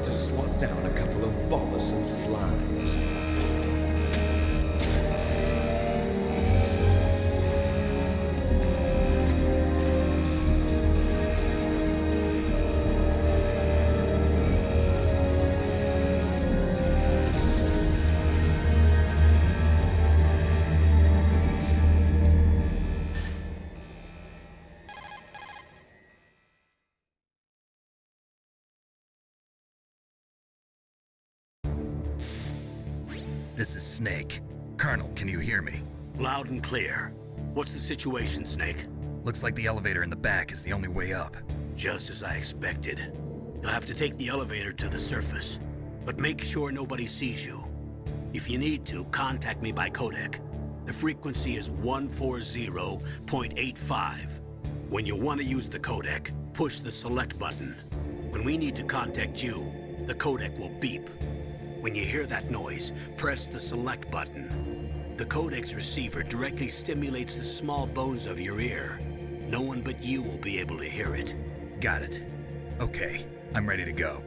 To swat down a couple of bothersome flies. This is Snake. Colonel, can you hear me? Loud and clear. What's the situation, Snake? Looks like the elevator in the back is the only way up. Just as I expected. You'll have to take the elevator to the surface, but make sure nobody sees you. If you need to, contact me by codec. The frequency is 140.85. When you want to use the codec, push the select button. When we need to contact you, the codec will beep. When you hear that noise, press the select button. The codec's receiver directly stimulates the small bones of your ear. No one but you will be able to hear it. Got it. Okay, I'm ready to go.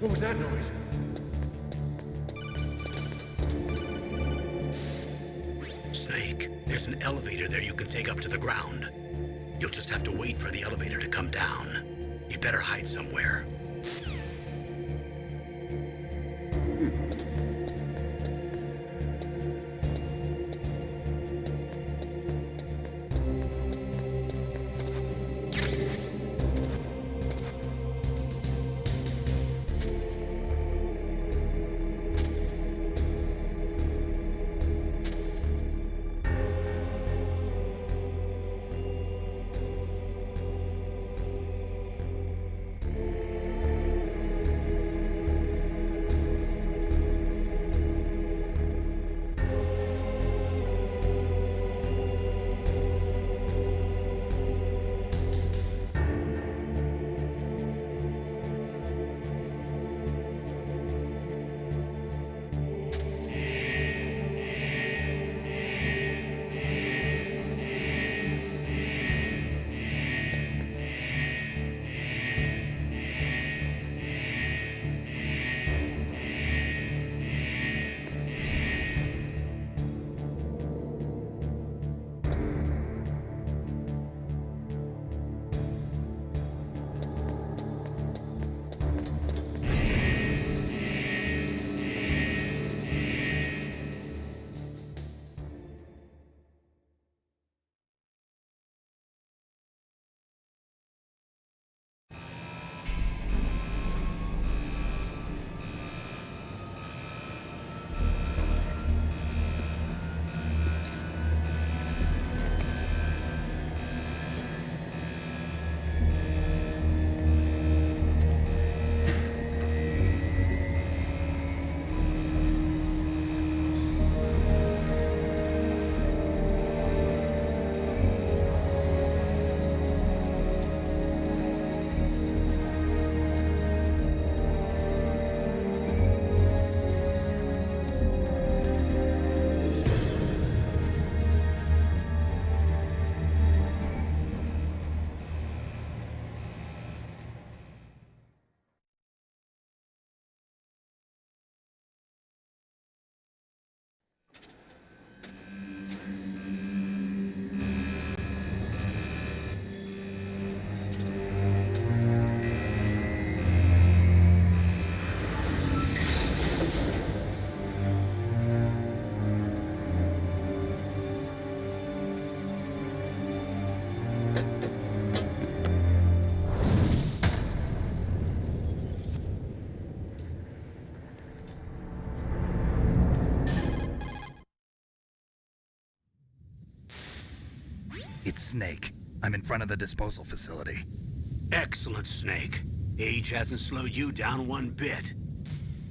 What was that noise? Snake, there's an elevator there you can take up to the ground. You'll just have to wait for the elevator to come down. You'd better hide somewhere. It's Snake. I'm in front of the disposal facility. Excellent, Snake. Age hasn't slowed you down one bit.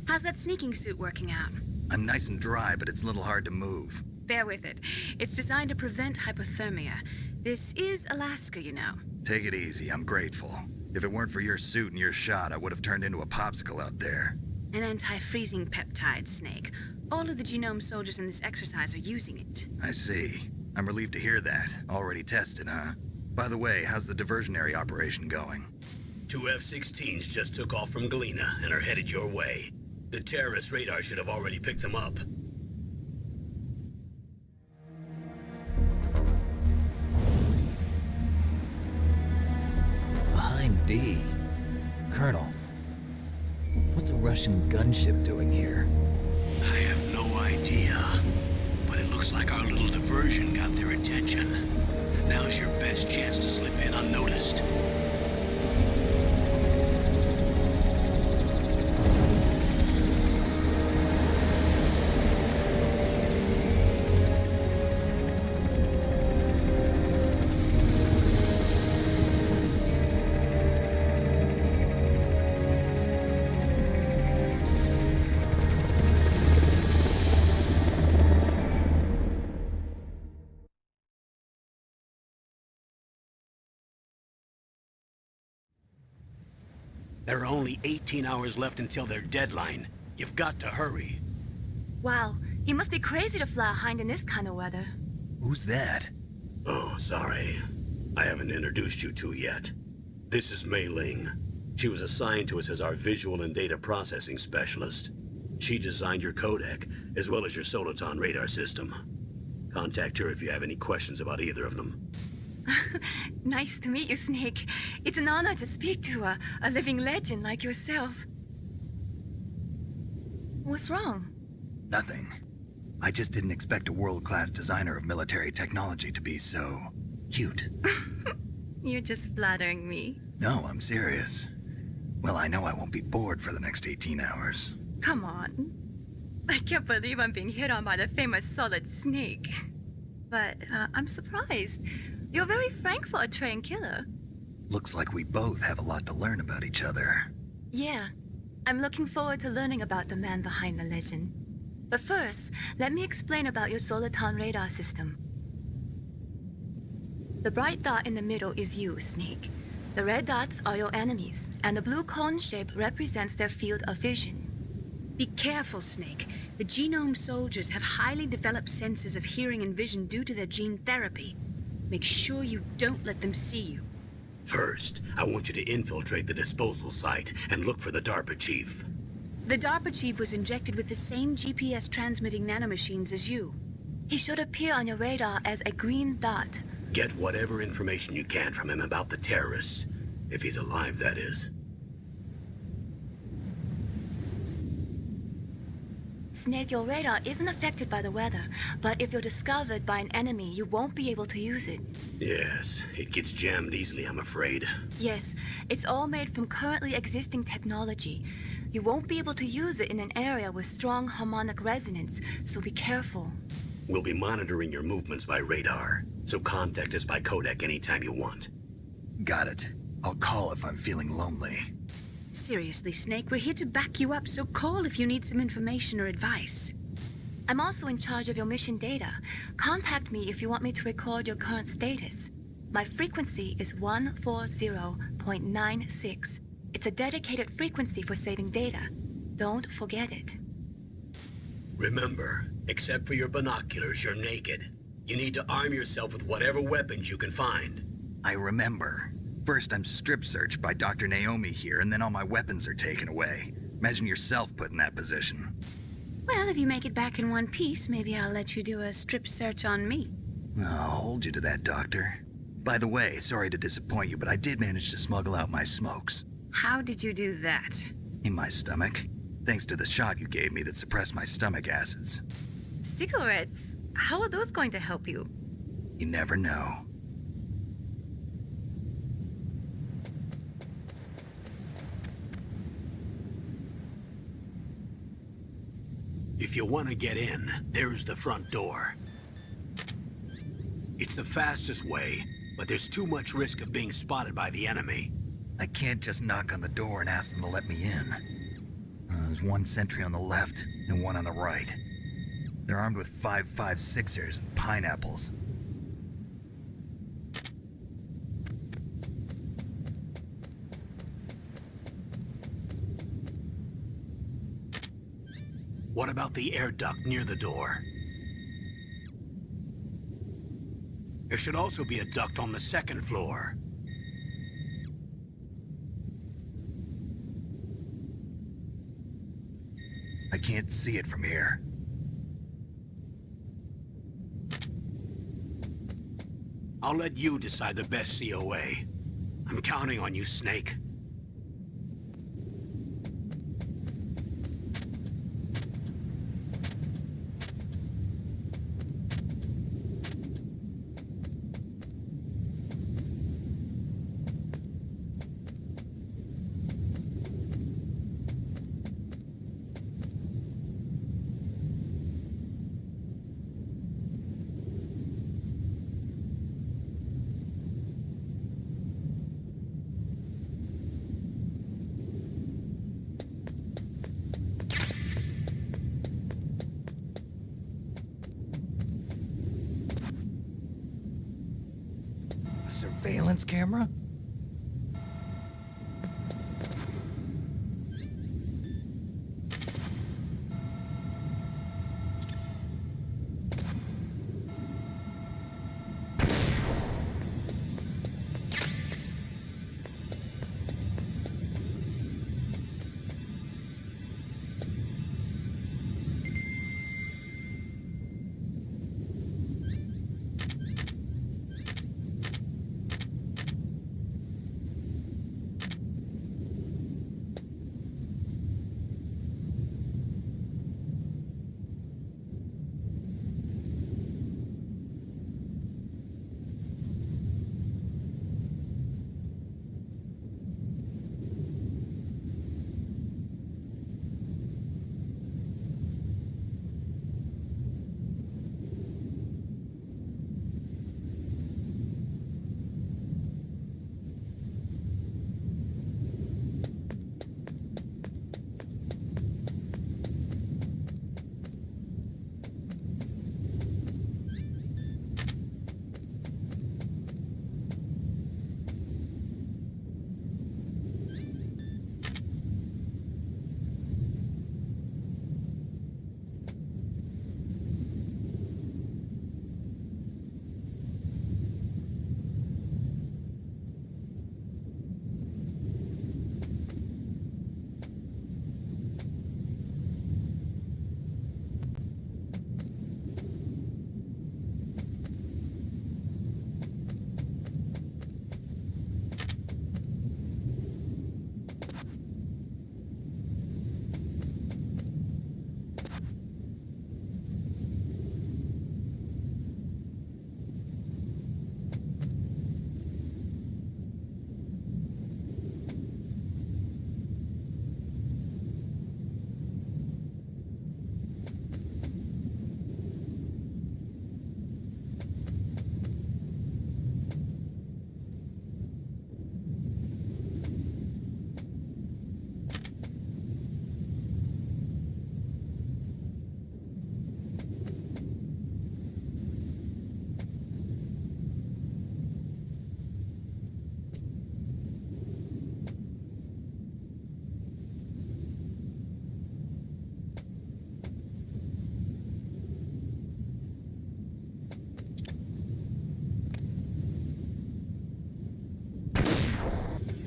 How's that sneaking suit working out? I'm nice and dry, but it's a little hard to move. Bear with it. It's designed to prevent hypothermia. This is Alaska, you know. Take it easy, I'm grateful. If it weren't for your suit and your shot, I would have turned into a popsicle out there. An anti-freezing peptide, Snake. All of the genome soldiers in this exercise are using it. I see. I'm relieved to hear that. Already tested, huh? By the way, how's the diversionary operation going? 2 F-16s just took off from Galena and are headed your way. The terrorist radar should have already picked them up. Behind D. Colonel, what's a Russian gunship doing here? I have no idea, but it looks like our little diversion got their attention. Now's your best chance to slip in unnoticed. There are only 18 hours left until their deadline. You've got to hurry. Wow, he must be crazy to fly a hind in this kind of weather. Who's that? Oh, sorry. I haven't introduced you to yet. This is Mei Ling. She was assigned to us as our visual and data processing specialist. She designed your codec, as well as your Soliton radar system. Contact her if you have any questions about either of them. Nice to meet you, Snake. It's an honor to speak to a living legend like yourself. What's wrong? Nothing. I just didn't expect a world-class designer of military technology to be so cute. You're just flattering me. No, I'm serious. Well, I know I won't be bored for the next 18 hours. Come on. I can't believe I'm being hit on by the famous Solid Snake. But I'm surprised. You're very frank for a trained killer. Looks like we both have a lot to learn about each other. Yeah. I'm looking forward to learning about the man behind the legend. But first, let me explain about your Soliton radar system. The bright dot in the middle is you, Snake. The red dots are your enemies, and the blue cone shape represents their field of vision. Be careful, Snake. The genome soldiers have highly developed senses of hearing and vision due to their gene therapy. Make sure you don't let them see you. First, I want you to infiltrate the disposal site and look for the DARPA chief. The DARPA chief was injected with the same GPS transmitting nanomachines as you. He should appear on your radar as a green dot. Get whatever information you can from him about the terrorists. If he's alive, that is. Snake, your radar isn't affected by the weather, but if you're discovered by an enemy, you won't be able to use it. Yes, it gets jammed easily, I'm afraid. Yes, it's all made from currently existing technology. You won't be able to use it in an area with strong harmonic resonance, so be careful. We'll be monitoring your movements by radar, so contact us by codec anytime you want. Got it. I'll call if I'm feeling lonely. Seriously, Snake, we're here to back you up, so call if you need some information or advice. I'm also in charge of your mission data. Contact me if you want me to record your current status. My frequency is 140.96. It's a dedicated frequency for saving data. Don't forget it. Remember, except for your binoculars, you're naked. You need to arm yourself with whatever weapons you can find. I remember. First, I'm strip searched by Dr. Naomi here, and then all my weapons are taken away. Imagine yourself put in that position. Well, if you make it back in one piece, maybe I'll let you do a strip search on me. I'll hold you to that, Doctor. By the way, sorry to disappoint you, but I did manage to smuggle out my smokes. How did you do that? In my stomach. Thanks to the shot you gave me that suppressed my stomach acids. Cigarettes? How are those going to help you? You never know. If you want to get in, there's the front door. It's the fastest way, but there's too much risk of being spotted by the enemy. I can't just knock on the door and ask them to let me in. There's one sentry on the left and one on the right. They're armed with 5.56ers and pineapples. What about the air duct near the door? There should also be a duct on the second floor. I can't see it from here. I'll let you decide the best COA. I'm counting on you, Snake. A surveillance camera?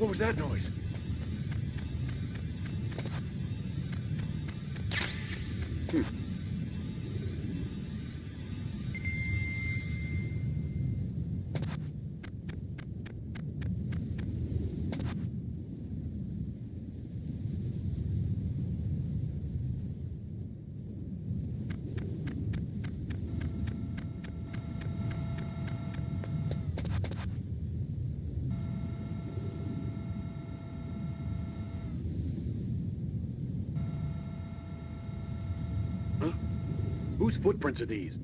What was that noise? Huh? Whose footprints are these?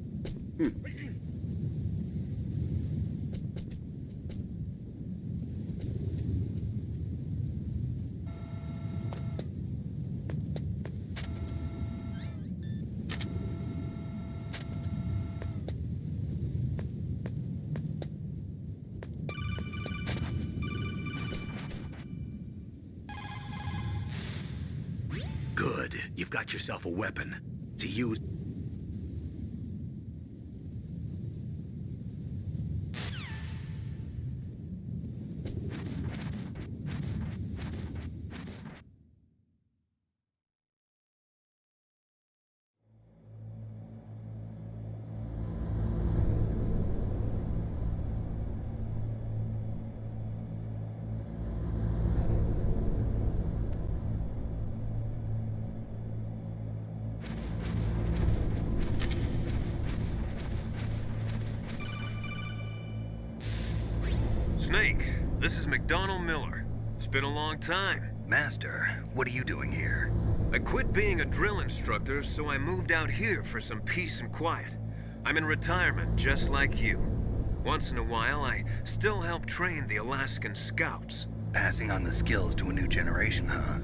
you've got yourself a weapon to use. Snake, this is McDonald Miller. It's been a long time. Master, what are you doing here? I quit being a drill instructor, so I moved out here for some peace and quiet. I'm in retirement, just like you. Once in a while, I still help train the Alaskan Scouts. Passing on the skills to a new generation, huh?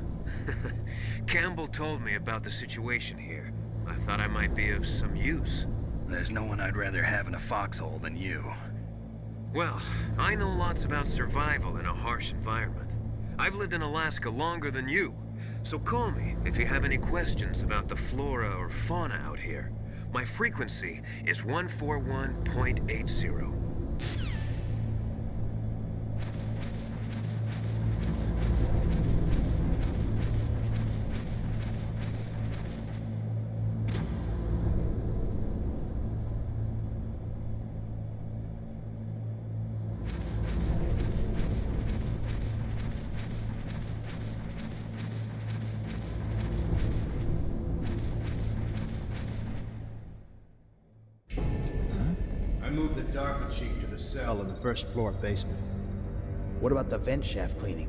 Campbell told me about the situation here. I thought I might be of some use. There's no one I'd rather have in a foxhole than you. Well, I know lots about survival in a harsh environment. I've lived in Alaska longer than you, so call me if you have any questions about the flora or fauna out here. My frequency is 141.80. Move the DARPA chief to the cell in the first floor basement. What about the vent shaft cleaning?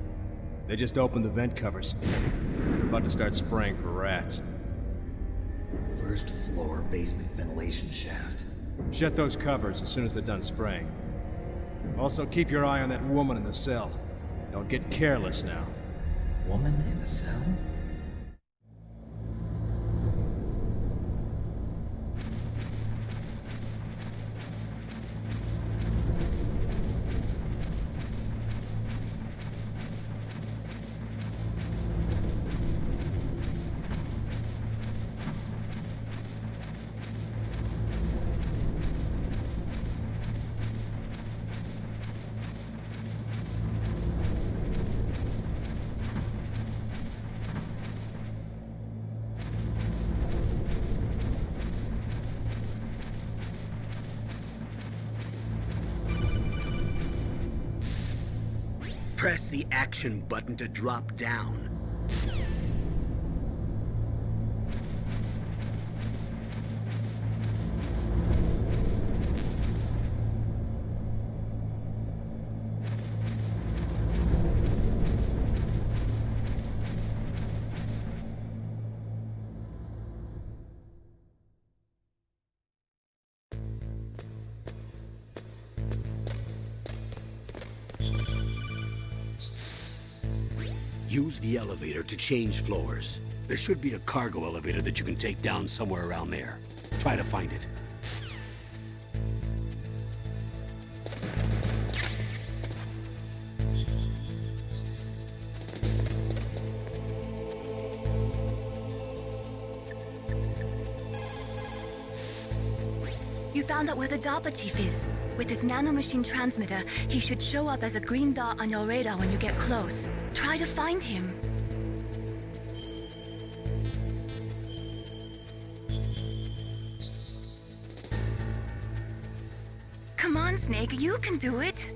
They just opened the vent covers. They're about to start spraying for rats. First floor basement ventilation shaft. Shut those covers as soon as they're done spraying. Also, keep your eye on that woman in the cell. Don't get careless now. Woman in the cell? Press the action button to drop down. Use the elevator to change floors. There should be a cargo elevator that you can take down somewhere around there. Try to find it. You found out where the DARPA chief is. With his nanomachine transmitter, he should show up as a green dot on your radar when you get close. Try to find him. Come on, Snake, you can do it.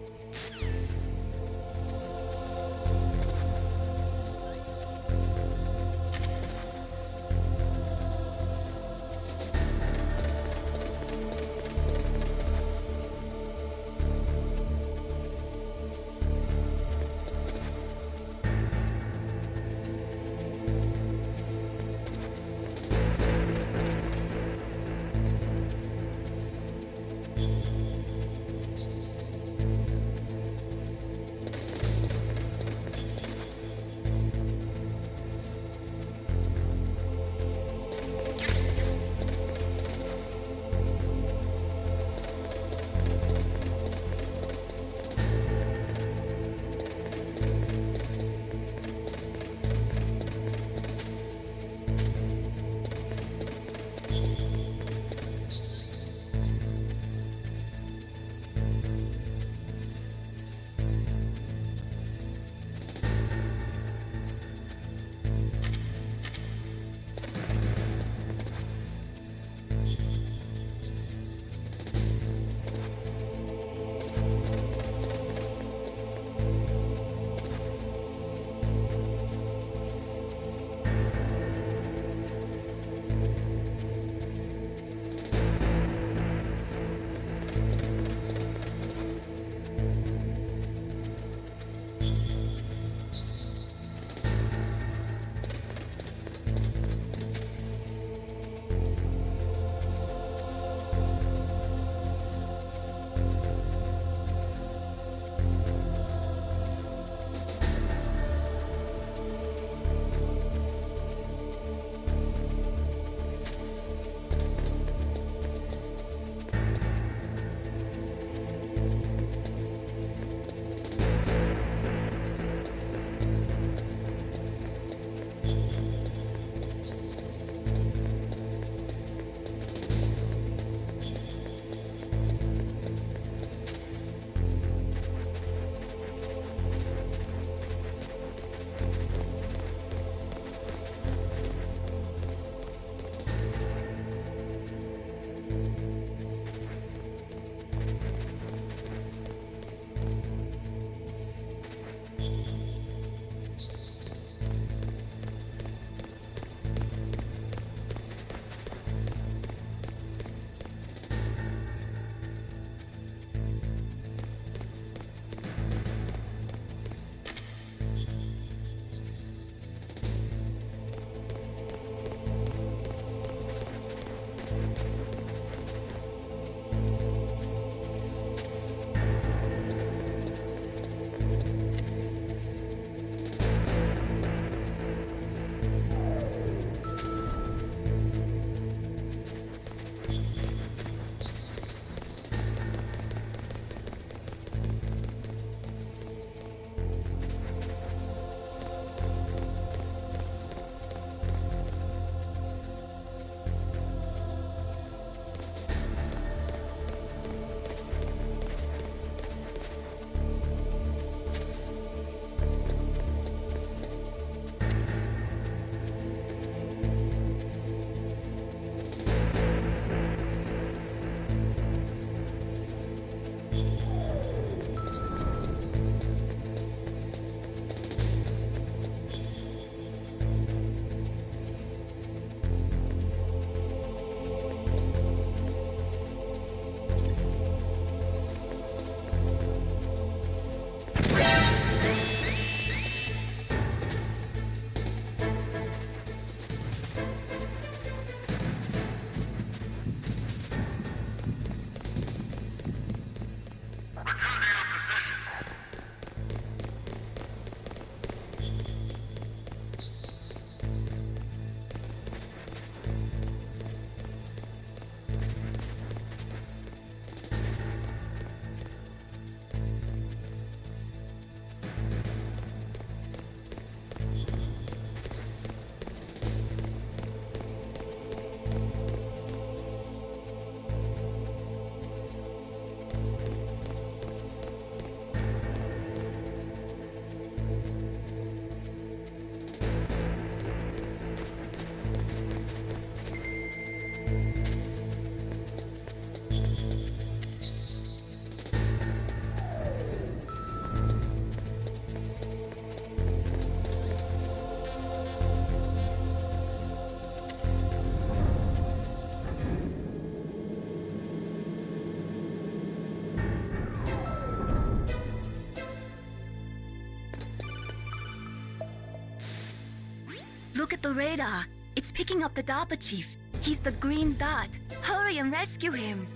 at the radar. It's picking up the DARPA chief. He's the green dot. Hurry and rescue him.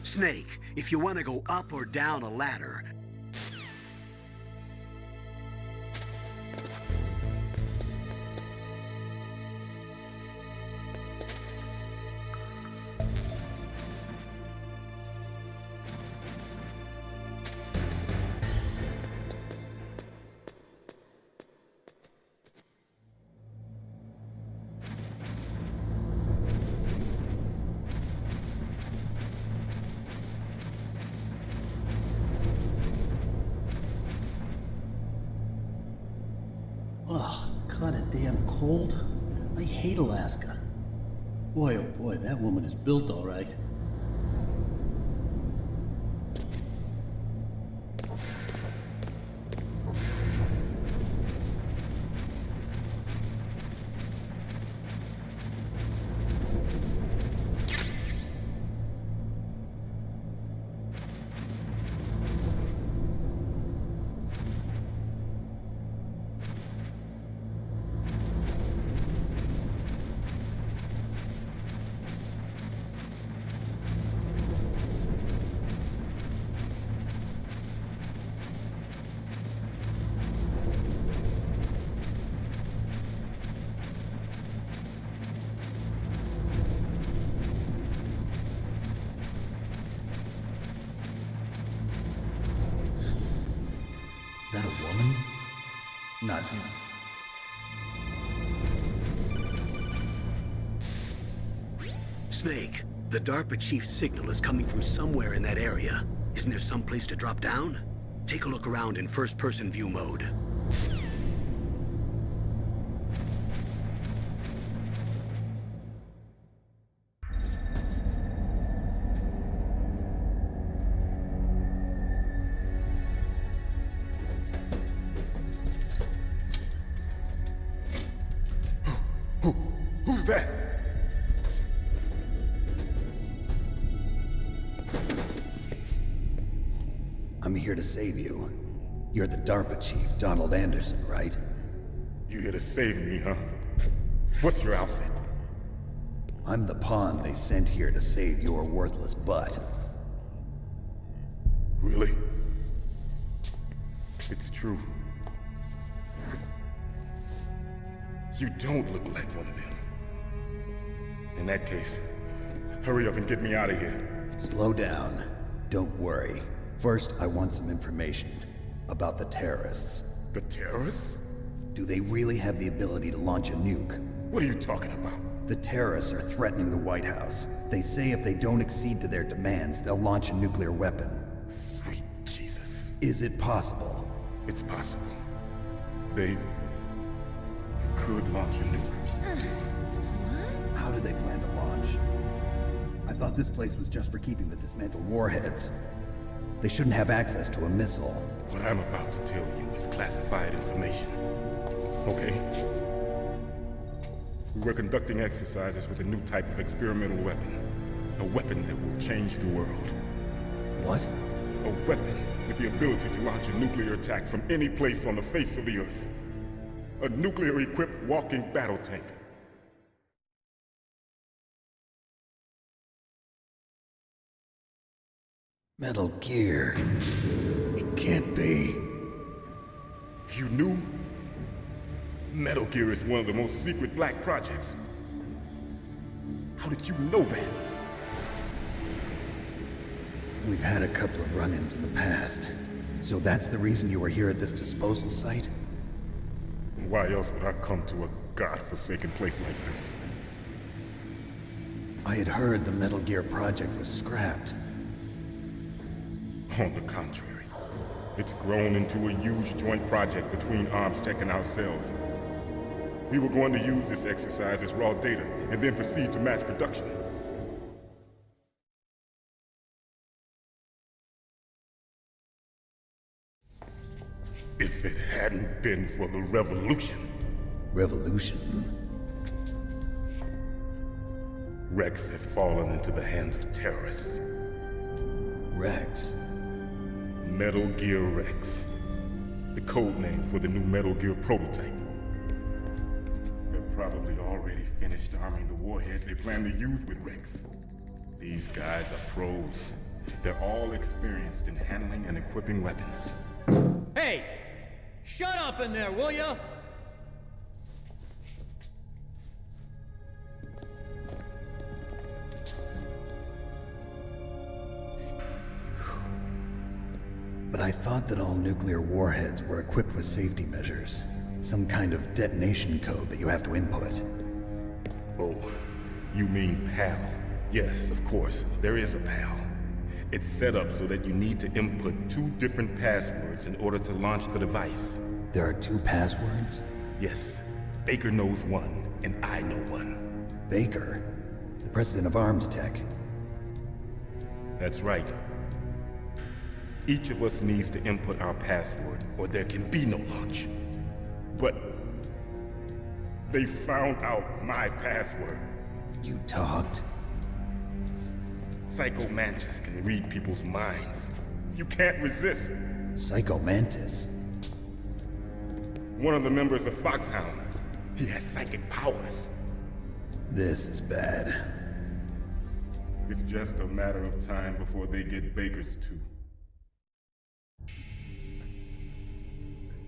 Snake, if you want to go up or down a ladder, Oh, kinda damn cold. I hate Alaska. Boy, oh boy, that woman is built all right. Is that a woman? Not. Snake, the DARPA chief's signal is coming from somewhere in that area. Isn't there some place to drop down? Take a look around in first-person view mode. Who's that? I'm here to save you. You're the DARPA chief, Donald Anderson, right? You here to save me, huh? What's your outfit? I'm the pawn they sent here to save your worthless butt. Really? It's true. You don't look like one of them. In that case, hurry up and get me out of here. Slow down. Don't worry. First, I want some information about the terrorists. The terrorists? Do they really have the ability to launch a nuke? What are you talking about? The terrorists are threatening the White House. They say if they don't accede to their demands, they'll launch a nuclear weapon. Sweet Jesus. Is it possible? It's possible. They could launch a nuke. How do they plan to launch? I thought this place was just for keeping the dismantled warheads. They shouldn't have access to a missile. What I'm about to tell you is classified information. Okay? We were conducting exercises with a new type of experimental weapon. A weapon that will change the world. What? A weapon with the ability to launch a nuclear attack from any place on the face of the Earth. A nuclear-equipped walking battle tank. Metal Gear. It can't be. You knew? Metal Gear is one of the most secret black projects. How did you know that? We've had a couple of run-ins in the past. So that's the reason you were here at this disposal site? Why else would I come to a godforsaken place like this? I had heard the Metal Gear project was scrapped. On the contrary, it's grown into a huge joint project between ArmsTech and ourselves. We were going to use this exercise as raw data and then proceed to mass production. If it hadn't been for the revolution, Revolution? Rex has fallen into the hands of terrorists. Rex? Metal Gear Rex. The code name for the new Metal Gear prototype. They're probably already finished arming the warhead they plan to use with Rex. These guys are pros. They're all experienced in handling and equipping weapons. Hey! Shut up in there, will ya? But I thought that all nuclear warheads were equipped with safety measures. Some kind of detonation code that you have to input. Oh, you mean PAL? Yes, of course, there is a PAL. It's set up so that you need to input 2 different passwords in order to launch the device. There are 2 passwords? Yes, Baker knows one, and I know one. Baker? The president of Arms Tech. That's right. Each of us needs to input our password, or there can be no launch. But they found out my password. You talked? Psycho Mantis can read people's minds. You can't resist. Psycho Mantis? One of the members of Foxhound. He has psychic powers. This is bad. It's just a matter of time before they get Baker's too.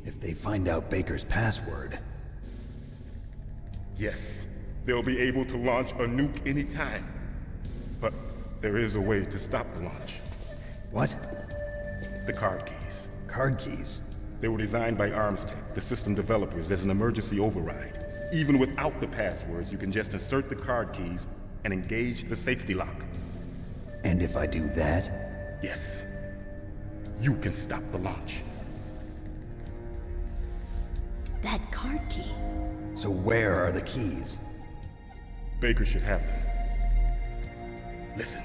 If they find out Baker's password... Yes, they'll be able to launch a nuke anytime. But there is a way to stop the launch. What? The card keys. Card keys? They were designed by ArmsTech, the system developers, as an emergency override. Even without the passwords, you can just insert the card keys and engage the safety lock. And if I do that? Yes. You can stop the launch. That card key. So where are the keys? Baker should have them. Listen,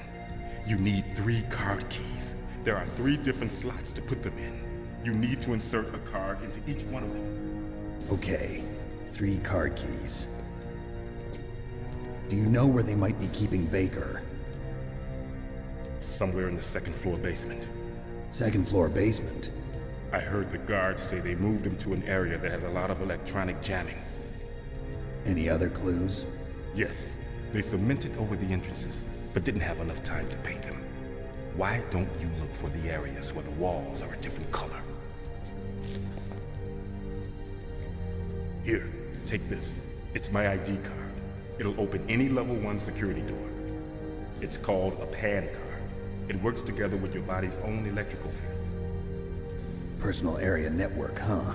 you need 3 card keys. There are 3 different slots to put them in. You need to insert a card into each one of them. Okay, 3 card keys. Do you know where they might be keeping Baker? Somewhere in the 2nd floor basement. 2nd floor basement? I heard the guards say they moved him to an area that has a lot of electronic jamming. Any other clues? Yes, they cemented over the entrances, but didn't have enough time to paint them. Why don't you look for the areas where the walls are a different color? Here, take this. It's my ID card. It'll open any level 1 security door. It's called a PAN card. It works together with your body's own electrical field. Personal area network, huh?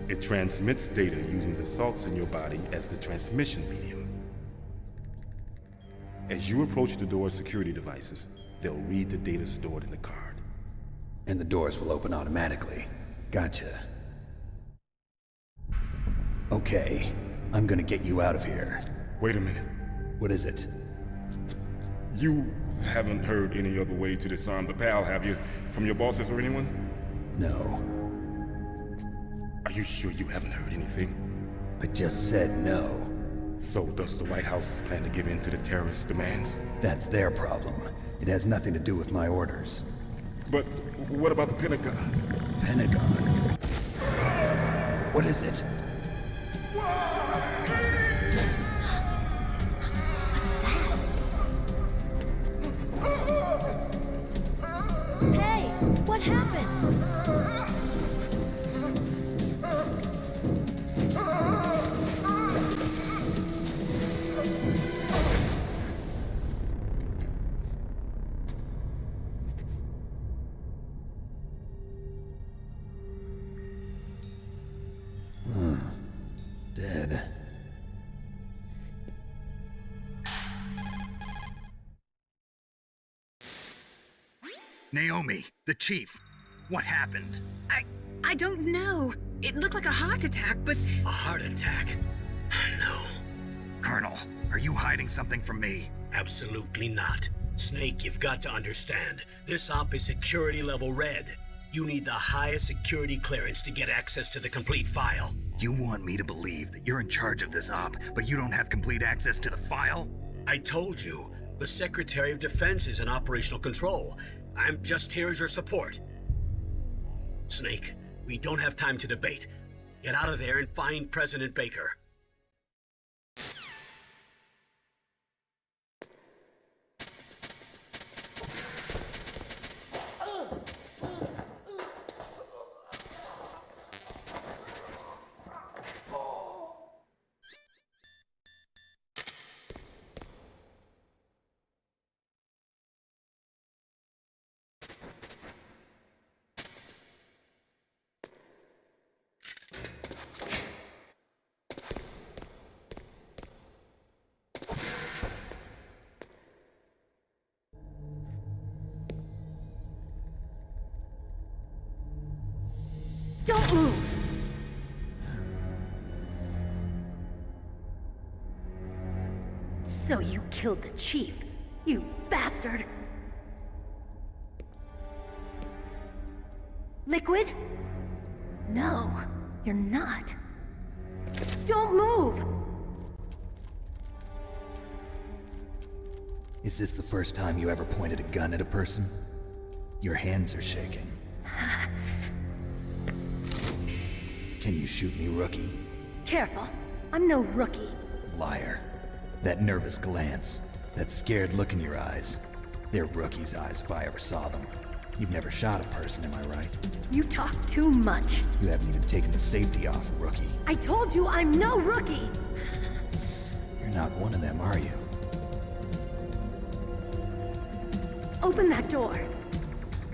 It transmits data using the salts in your body as the transmission medium. As you approach the door's security devices, they'll read the data stored in the card. And the doors will open automatically. Gotcha. Okay, I'm gonna get you out of here. Wait a minute. What is it? You haven't heard any other way to disarm the PAL, have you? From your bosses or anyone? No. Are you sure you haven't heard anything? I just said no. So does the White House plan to give in to the terrorists' demands? That's their problem. It has nothing to do with my orders. But what about the Pentagon? Pentagon? What is it? Hey, what happened? Dead. Naomi, the chief. What happened? I don't know. It looked like a heart attack, but A heart attack? No, Colonel, are you hiding something from me? absolutely not. Snake, you've got to understand. This op is security level red. You need the highest security clearance to get access to the complete file. You want me to believe that you're in charge of this op, but you don't have complete access to the file? I told you, the Secretary of Defense is in operational control. I'm just here as your support. Snake, we don't have time to debate. Get out of there and find President Baker. Don't move! So you killed the chief, you bastard! Liquid? No, you're not. Don't move! Is this the first time you ever pointed a gun at a person? Your hands are shaking. Can you shoot me, rookie? Careful, I'm no rookie. Liar. That nervous glance, that scared look in your eyes. They're rookie's eyes if I ever saw them. You've never shot a person, am I right? You talk too much. You haven't even taken the safety off, rookie. I told you I'm no rookie! You're not one of them, are you? Open that door.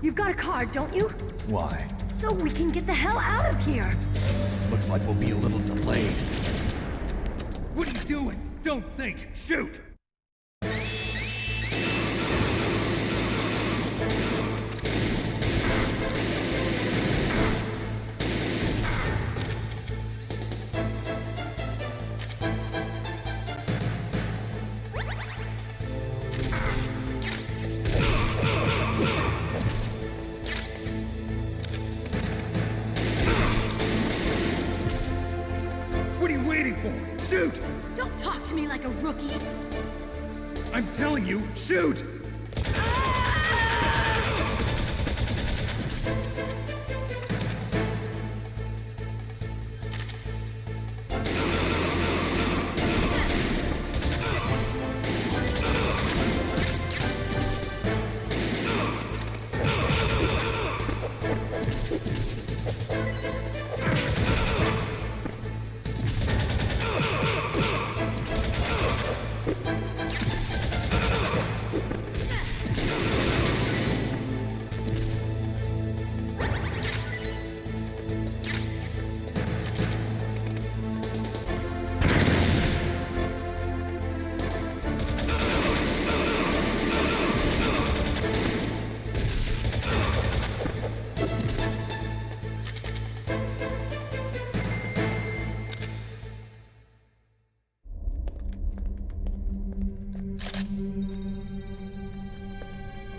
You've got a card, don't you? Why? So we can get the hell out of here! Looks like we'll be a little delayed. What are you doing? Don't think! Shoot! What are you waiting for? Shoot! Don't talk to me like a rookie! I'm telling you, shoot!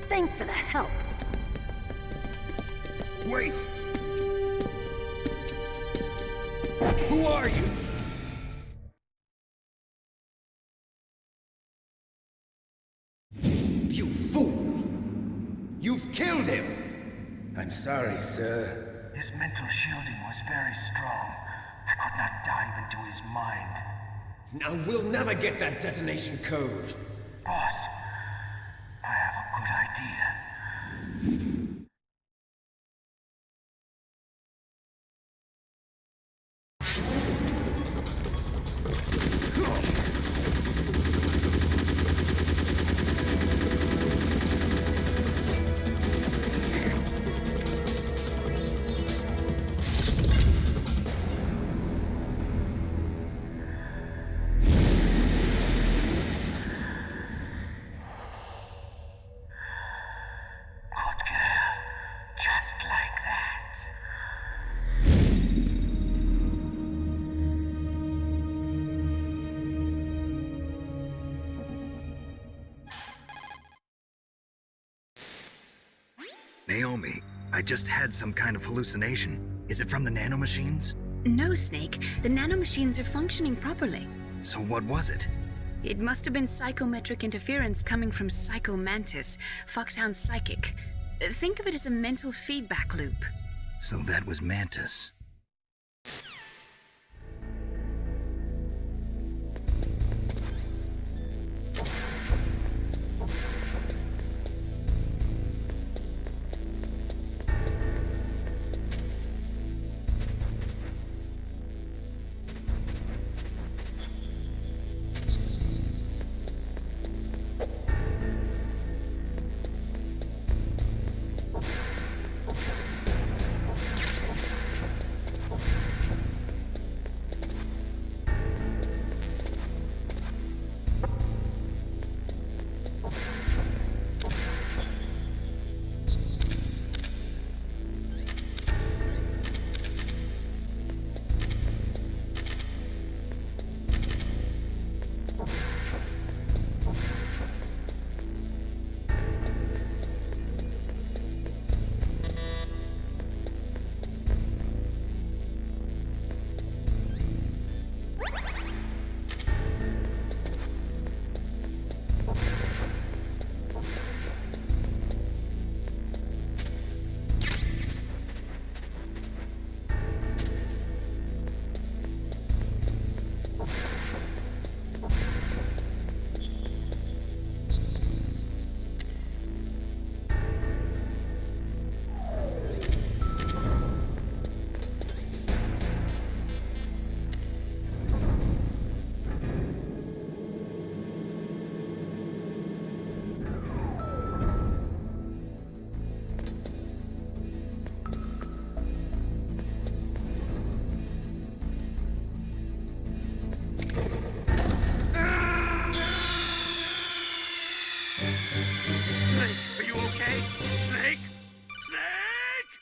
Thanks for the help. Wait! Who are you? You fool! You've killed him! I'm sorry, sir. His mental shielding was very strong. I could not dive into his mind. Now we'll never get that detonation code. Boss, I have a good idea. Naomi, I just had some kind of hallucination. Is it from the nanomachines? No, Snake. The nanomachines are functioning properly. So what was it? It must have been psychometric interference coming from Psycho Mantis, Foxhound Psychic. Think of it as a mental feedback loop. So that was Mantis. Snake, are you okay? Snake? Snake!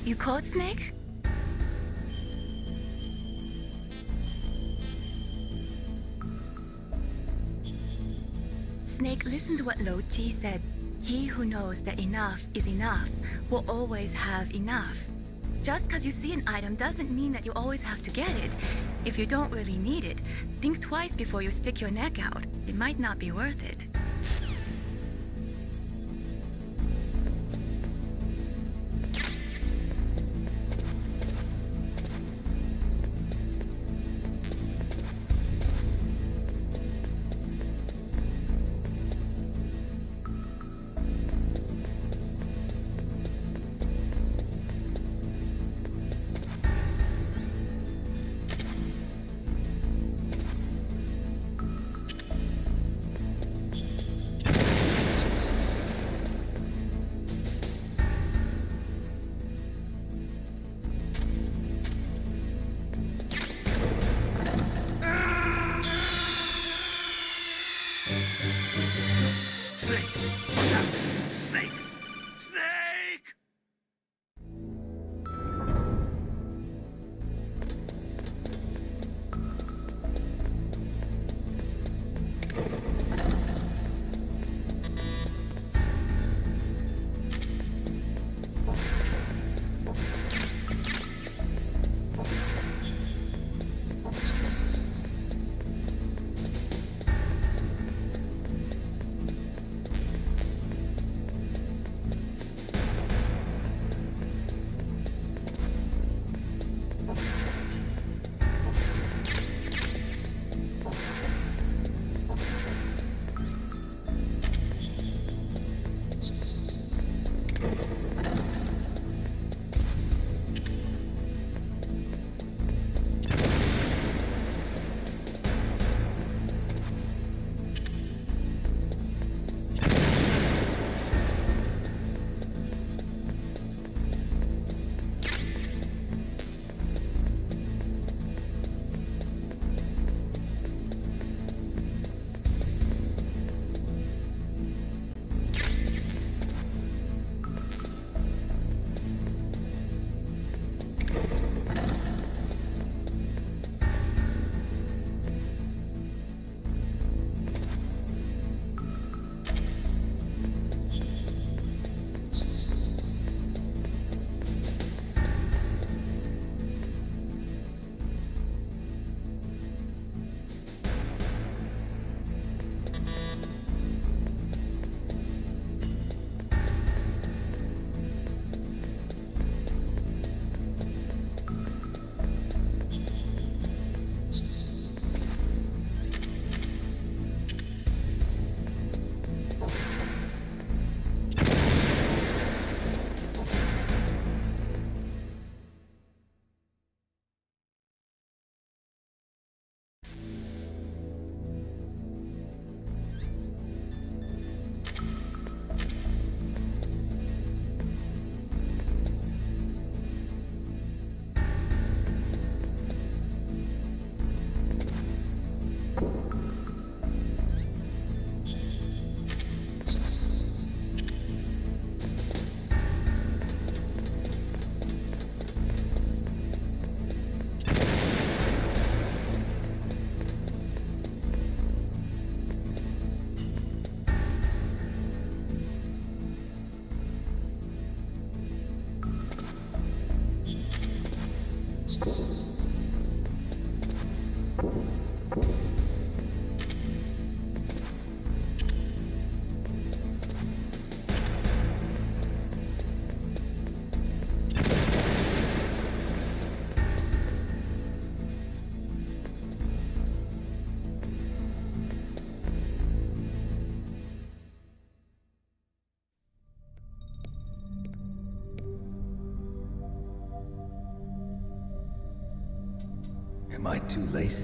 You caught Snake? Snake, listen to what Lo Chi said. He who knows that enough is enough will always have enough. Just because you see an item doesn't mean that you always have to get it. If you don't really need it, think twice before you stick your neck out. It might not be worth it. Am I too late?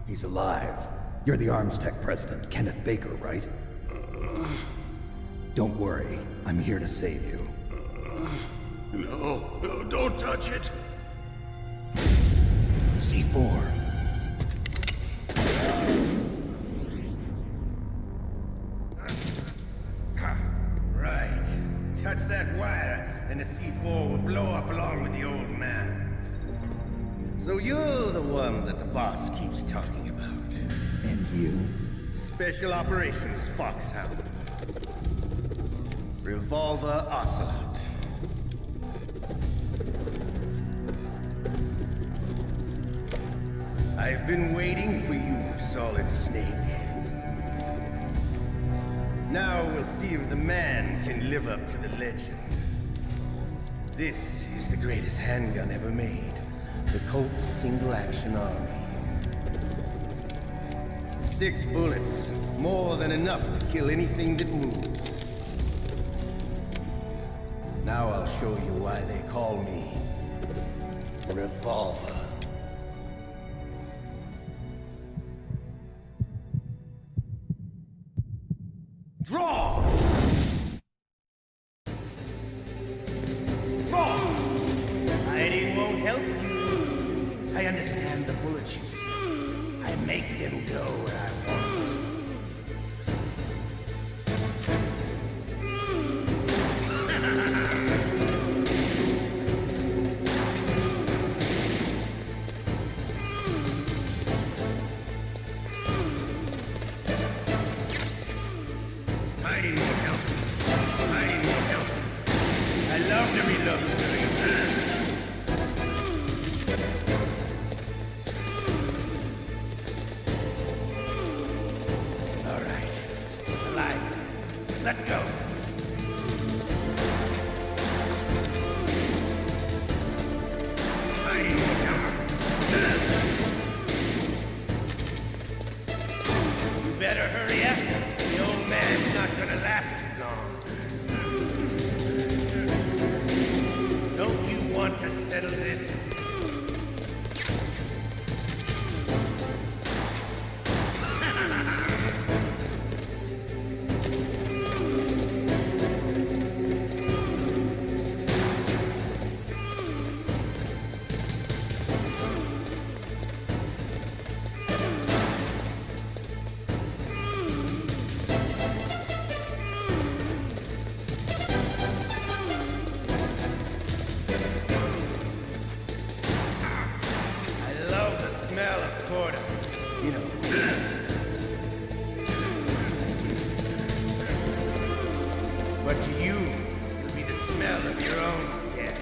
He's alive. You're the Arms Tech president, Kenneth Baker, right? Don't worry. I'm here to save you. No, don't touch it! C4. Right. Touch that wire, and the C4 will blow up along with the old man. So you're the one that the boss keeps talking about. And you? Special Operations Foxhound. Revolver Ocelot. I've been waiting for you, Solid Snake. Now we'll see if the man can live up to the legend. This is the greatest handgun ever made. The Colt Single Action Army. 6 bullets, more than enough to kill anything that moves. Now I'll show you why they call me Revolver. Draw! Draw! Hiding won't help you. I understand the bullets you see. I make them go where I want. Hiding won't help. Hiding won't help. I love to reload during a turn. All right. Alive. Let's go. Hiding won't help. You better hurry up. The old man's not gonna last too long. Don't you want to settle this? Smell of quarter, you know. But to you, it'll be the smell of your own death.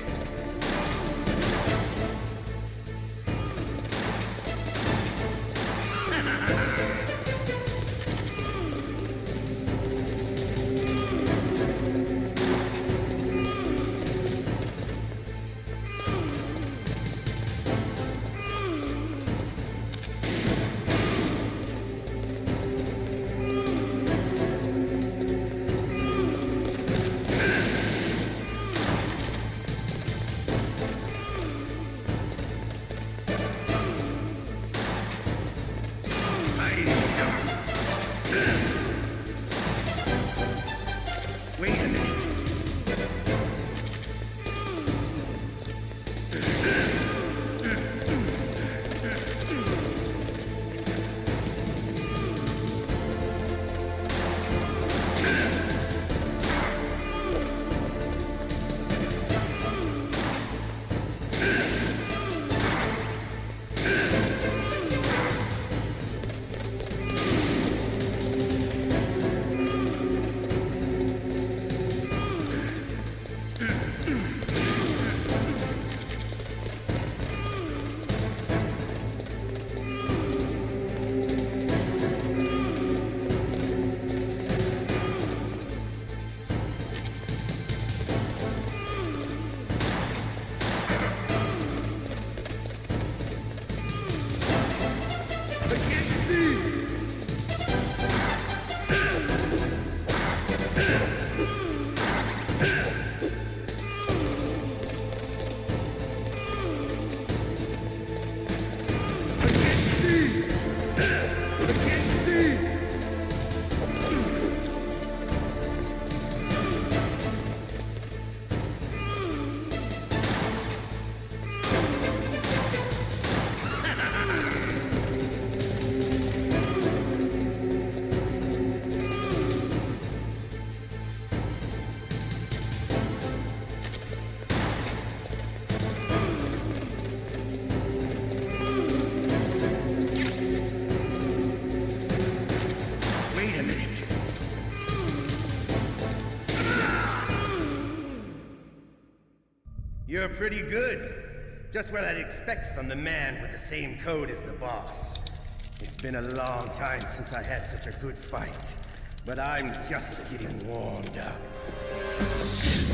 You're pretty good. Just what I'd expect from the man with the same code as the boss. It's been a long time since I had such a good fight, but I'm just getting warmed up.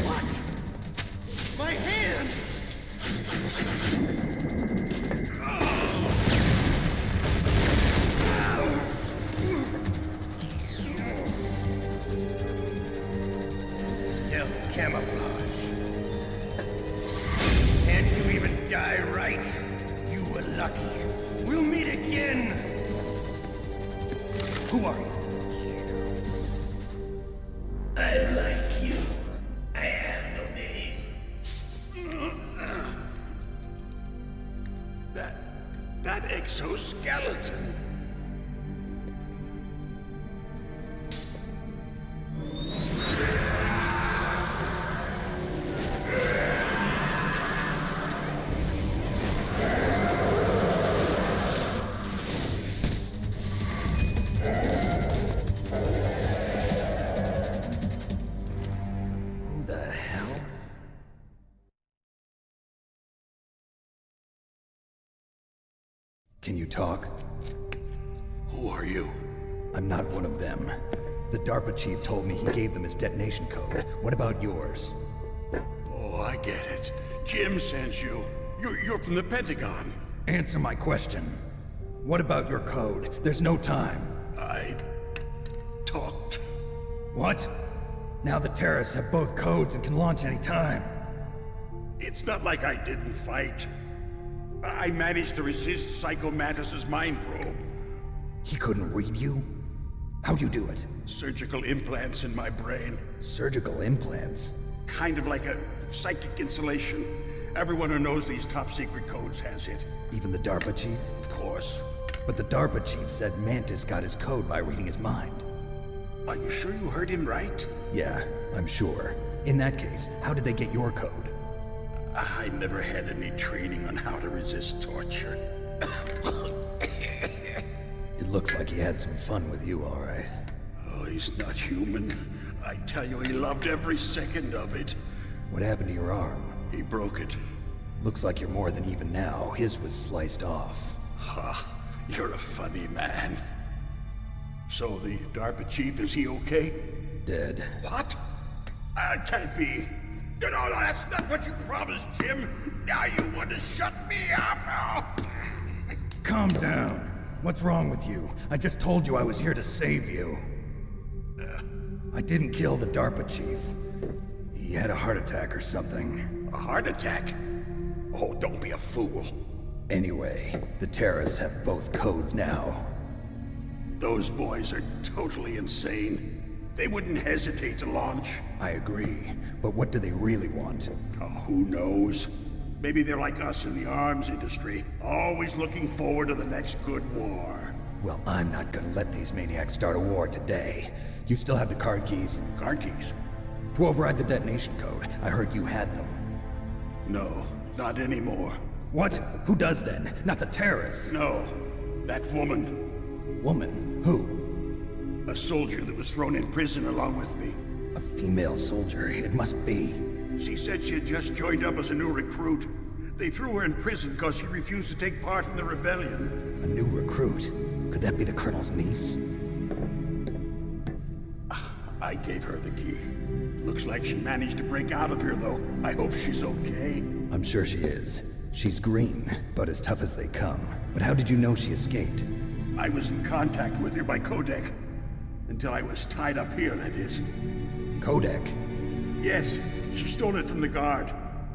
What? My hand! Stealth camouflage. Can't you even die right? You were lucky. We'll meet again! Who are you? I like you. I have no name. That exoskeleton. Who the hell? Can you talk? Who are you? I'm not one of them. The DARPA chief told me he gave them his detonation code. What about yours? Oh, I get it. Jim sent you. You're from the Pentagon. Answer my question. What about your code? There's no time. I talked. What? Now the terrorists have both codes and can launch any time. It's not like I didn't fight. I managed to resist Psycho Mantis's mind probe. He couldn't read you? How'd you do it? Surgical implants in my brain. Surgical implants? Kind of like a psychic insulation. Everyone who knows these top secret codes has it. Even the DARPA chief? Of course. But the DARPA chief said Mantis got his code by reading his mind. Are you sure you heard him right? Yeah, I'm sure. In that case, how did they get your code? I never had any training on how to resist torture. It looks like he had some fun with you, all right. Oh, he's not human. I tell you, he loved every second of it. What happened to your arm? He broke it. Looks like you're more than even now. His was sliced off. Ha, you're a funny man. So the DARPA chief, is he okay? Dead. What? Can't be. No, that's not what you promised, Jim. Now you want to shut me up? Calm down. What's wrong with you? I just told you I was here to save you. I didn't kill the DARPA chief. He had a heart attack or something. A heart attack? Oh, don't be a fool. Anyway, the terrorists have both codes now. Those boys are totally insane. They wouldn't hesitate to launch. I agree, but what do they really want? Oh, who knows? Maybe they're like us in the arms industry, always looking forward to the next good war. Well, I'm not gonna let these maniacs start a war today. You still have the card keys? Card keys? To override the detonation code. I heard you had them. No, not anymore. What? Who does then? Not the terrorists? No, that woman. Woman? Who? A soldier that was thrown in prison along with me. A female soldier, it must be. She said she had just joined up as a new recruit. They threw her in prison because she refused to take part in the rebellion. A new recruit? Could that be the Colonel's niece? I gave her the key. Looks like she managed to break out of here, though. I hope she's okay. I'm sure she is. She's green, but as tough as they come. But how did you know she escaped? I was in contact with her by codec. Until I was tied up here, that is. Codec? Yes, she stole it from the guard.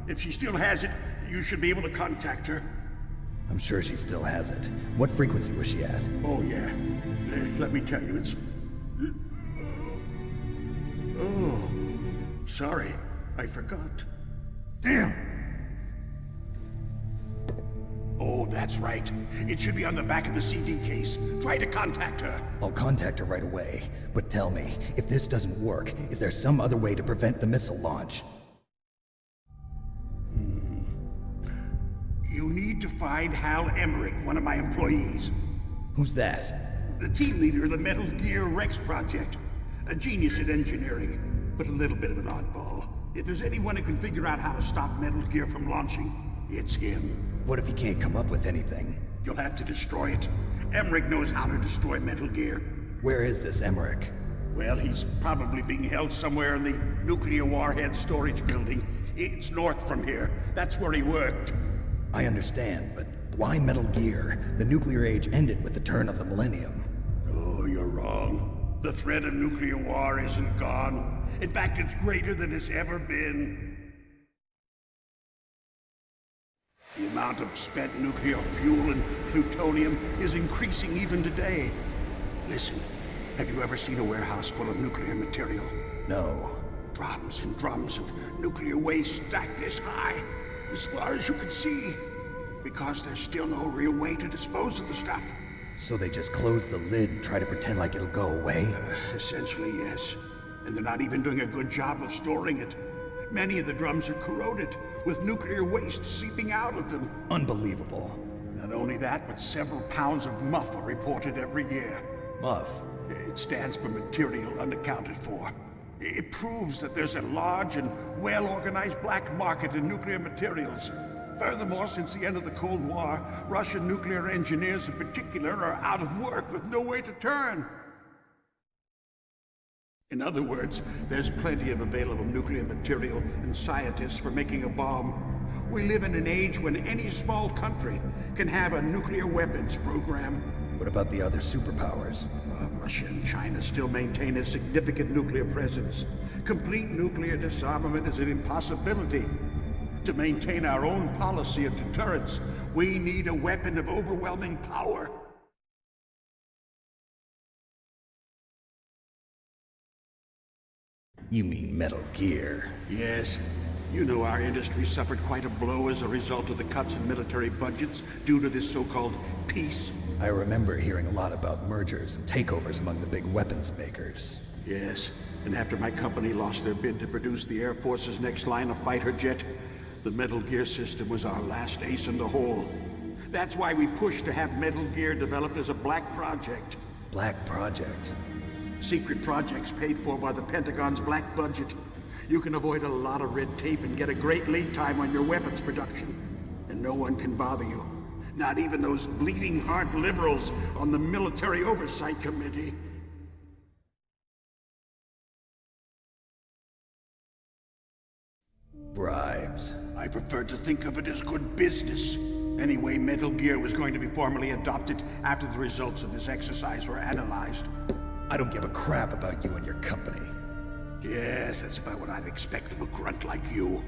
If she still has it, you should be able to contact her. I'm sure she still has it. What frequency was she at? Oh, yeah. Let me tell you, it's... Oh, sorry. I forgot. Damn! Oh, that's right. It should be on the back of the CD case. Try to contact her. I'll contact her right away. But tell me, if this doesn't work, is there some other way to prevent the missile launch? You need to find Hal Emmerich, one of my employees. Who's that? The team leader of the Metal Gear Rex project. A genius at engineering, but a little bit of an oddball. If there's anyone who can figure out how to stop Metal Gear from launching, it's him. What if he can't come up with anything? You'll have to destroy it. Emmerich knows how to destroy Metal Gear. Where is this Emmerich? Well, he's probably being held somewhere in the nuclear warhead storage building. It's north from here. That's where he worked. I understand, but why Metal Gear? The nuclear age ended with the turn of the millennium. Oh, you're wrong. The threat of nuclear war isn't gone. In fact, it's greater than it's ever been. The amount of spent nuclear fuel and plutonium is increasing even today. Listen, have you ever seen a warehouse full of nuclear material? No. Drums and drums of nuclear waste stacked this high, as far as you can see, because there's still no real way to dispose of the stuff. So they just close the lid and try to pretend like it'll go away? Essentially, yes. And they're not even doing a good job of storing it. Many of the drums are corroded, with nuclear waste seeping out of them. Unbelievable. Not only that, but several pounds of MUF are reported every year. MUF? It stands for material unaccounted for. It proves that there's a large and well-organized black market in nuclear materials. Furthermore, since the end of the Cold War, Russian nuclear engineers in particular are out of work with no way to turn. In other words, there's plenty of available nuclear material and scientists for making a bomb. We live in an age when any small country can have a nuclear weapons program. What about the other superpowers? Russia and China still maintain a significant nuclear presence. Complete nuclear disarmament is an impossibility. To maintain our own policy of deterrence, we need a weapon of overwhelming power. You mean Metal Gear? Yes. You know our industry suffered quite a blow as a result of the cuts in military budgets due to this so-called peace. I remember hearing a lot about mergers and takeovers among the big weapons makers. Yes, and after my company lost their bid to produce the Air Force's next line of fighter jet, the Metal Gear system was our last ace in the hole. That's why we pushed to have Metal Gear developed as a black project. Black project? Secret projects paid for by the Pentagon's black budget. You can avoid a lot of red tape and get a great lead time on your weapons production. And no one can bother you. Not even those bleeding heart liberals on the Military Oversight Committee. Bribes. I prefer to think of it as good business. Anyway, Metal Gear was going to be formally adopted after the results of this exercise were analyzed. I don't give a crap about you and your company. Yes, that's about what I'd expect from a grunt like you.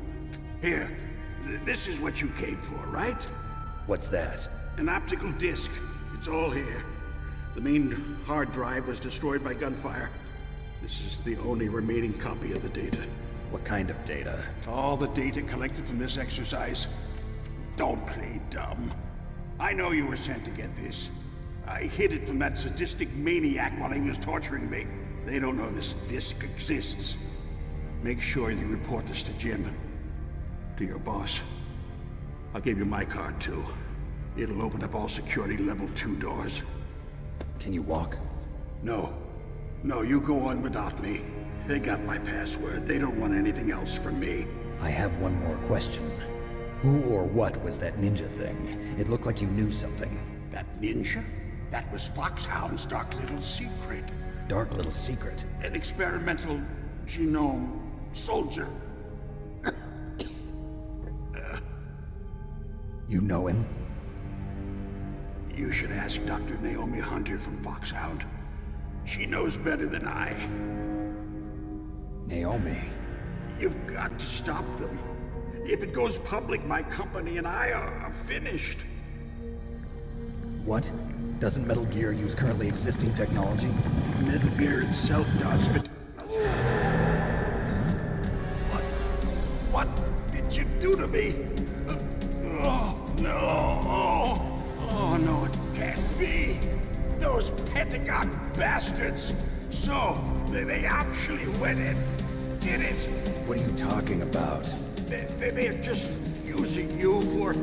Here, this is what you came for, right? What's that? An optical disc. It's all here. The main hard drive was destroyed by gunfire. This is the only remaining copy of the data. What kind of data? All the data collected from this exercise. Don't play dumb. I know you were sent to get this. I hid it from that sadistic maniac while he was torturing me. They don't know this disc exists. Make sure you report this to Jim. To your boss. I'll give you my card, too. It'll open up all security level 2 doors. Can you walk? No. No, you go on without me. They got my password. They don't want anything else from me. I have one more question. Who or what was that ninja thing? It looked like you knew something. That ninja? That was Foxhound's dark little secret. Dark little secret? An experimental genome soldier. You know him? You should ask Dr. Naomi Hunter from Foxhound. She knows better than I. Naomi? You've got to stop them. If it goes public, my company and I are finished. What? Doesn't Metal Gear use currently existing technology? Metal Gear itself does, but... What did you do to me? Oh, no. Oh, no, it can't be. Those Pentagon bastards. So, they actually went and did it. What are you talking about? They're just using you for...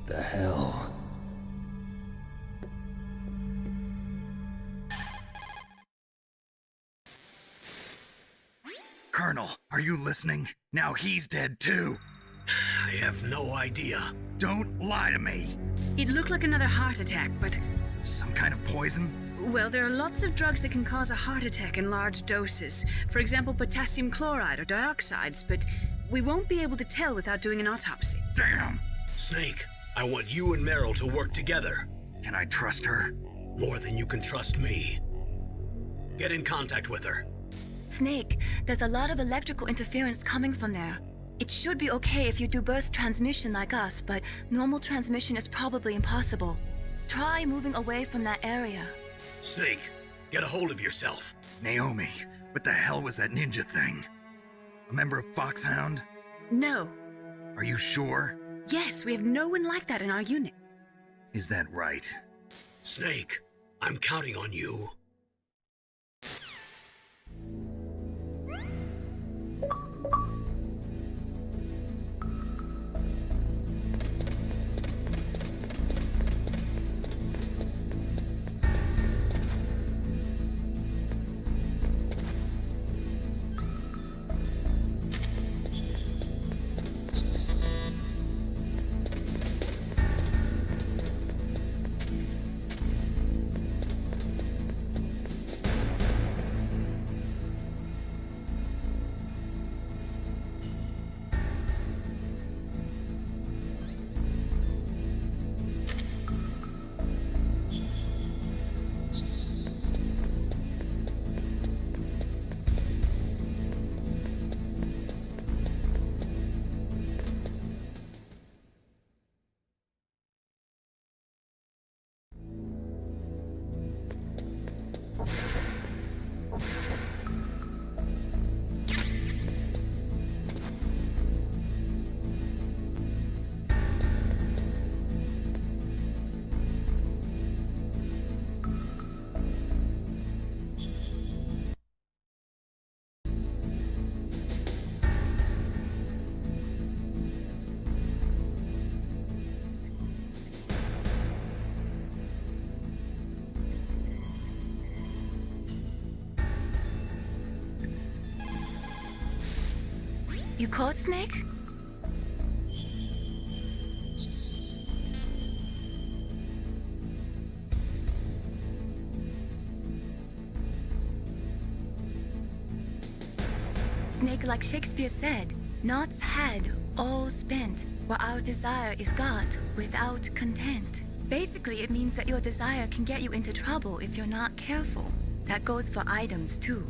the hell? Colonel, are you listening? Now he's dead too. I have no idea. Don't lie to me. It looked like another heart attack, but... Some kind of poison? Well, there are lots of drugs that can cause a heart attack in large doses. For example, potassium chloride or dioxides, but we won't be able to tell without doing an autopsy. Damn! Snake, I want you and Meryl to work together. Can I trust her? More than you can trust me. Get in contact with her. Snake, there's a lot of electrical interference coming from there. It should be okay if you do burst transmission like us, but normal transmission is probably impossible. Try moving away from that area. Snake, get a hold of yourself. Naomi, what the hell was that ninja thing? A member of Foxhound? No. Are you sure? Yes, we have no one like that in our unit. Is that right? Snake, I'm counting on you. You caught Snake? Snake, like Shakespeare said, naughts had, all spent, where our desire is got, without content. Basically, it means that your desire can get you into trouble if you're not careful. That goes for items, too.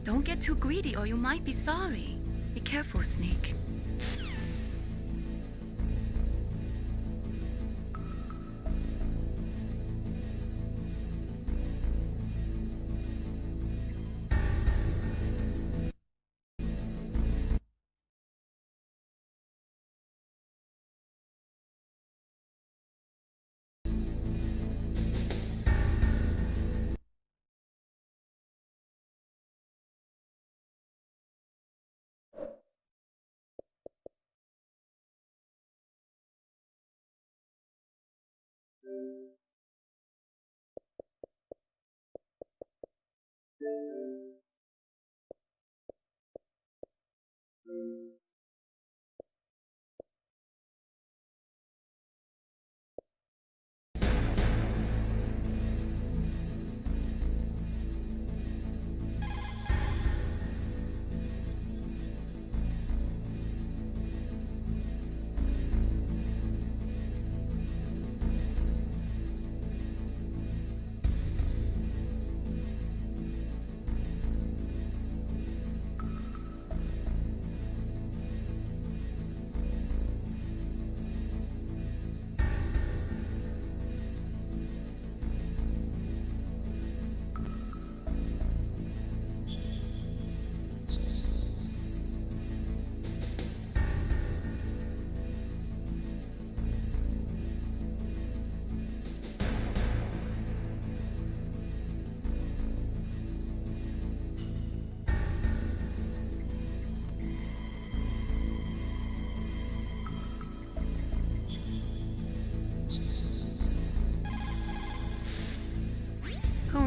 Don't get too greedy or you might be sorry. Be careful, Snake.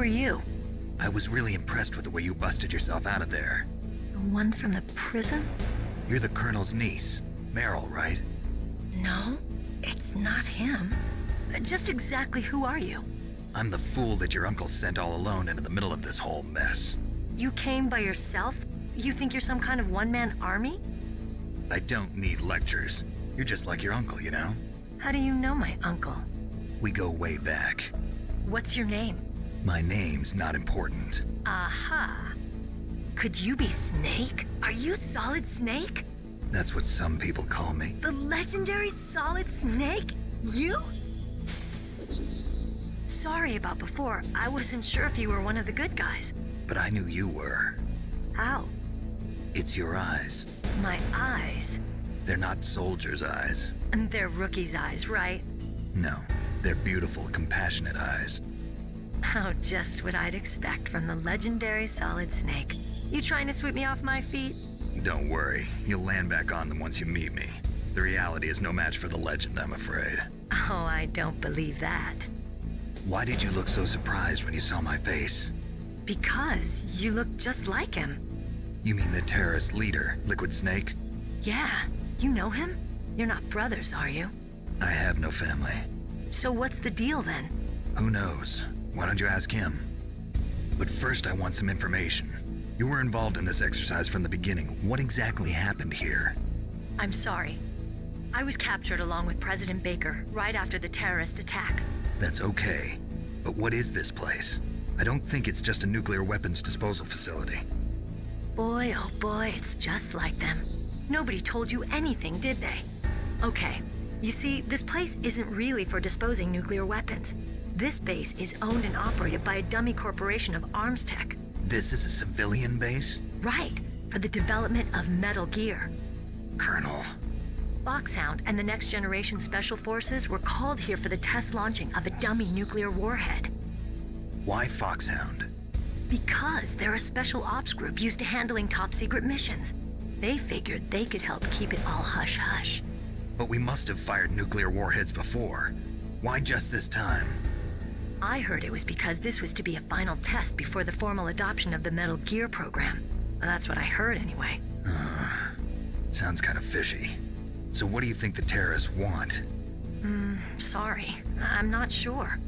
are you? I was really impressed with the way you busted yourself out of there. The one from the prison? You're the Colonel's niece, Meryl, right? No, it's not him. Just exactly who are you? I'm the fool that your uncle sent all alone into the middle of this whole mess. You came by yourself? You think you're some kind of one-man army? I don't need lectures. You're just like your uncle, you know? How do you know my uncle? We go way back. What's your name? My name's not important. Aha. Could you be Snake? Are you Solid Snake? That's what some people call me. The legendary Solid Snake? You? Sorry about before. I wasn't sure if you were one of the good guys. But I knew you were. How? It's your eyes. My eyes? They're not soldiers' eyes. And they're rookies' eyes, right? No, they're beautiful, compassionate eyes. Oh, just what I'd expect from the legendary Solid Snake. You trying to sweep me off my feet? Don't worry, you'll land back on them once you meet me. The reality is no match for the legend, I'm afraid. Oh, I don't believe that. Why did you look so surprised when you saw my face? Because you look just like him. You mean the terrorist leader, Liquid Snake? Yeah, you know him? You're not brothers, are you? I have no family. So what's the deal then? Who knows? Why don't you ask him? But first I want some information. You were involved in this exercise from the beginning. What exactly happened here? I'm sorry. I was captured along with President Baker right after the terrorist attack. That's okay. But what is this place? I don't think it's just a nuclear weapons disposal facility. Boy, oh boy, it's just like them. Nobody told you anything, did they? Okay, you see, this place isn't really for disposing nuclear weapons. This base is owned and operated by a dummy corporation of arms tech. This is a civilian base? Right, for the development of Metal Gear. Colonel. Foxhound and the Next Generation Special Forces were called here for the test launching of a dummy nuclear warhead. Why Foxhound? Because they're a special ops group used to handling top-secret missions. They figured they could help keep it all hush-hush. But we must have fired nuclear warheads before. Why just this time? I heard it was because this was to be a final test before the formal adoption of the Metal Gear program. Well, that's what I heard anyway. Sounds kind of fishy. So what do you think the terrorists want? Sorry. I'm not sure.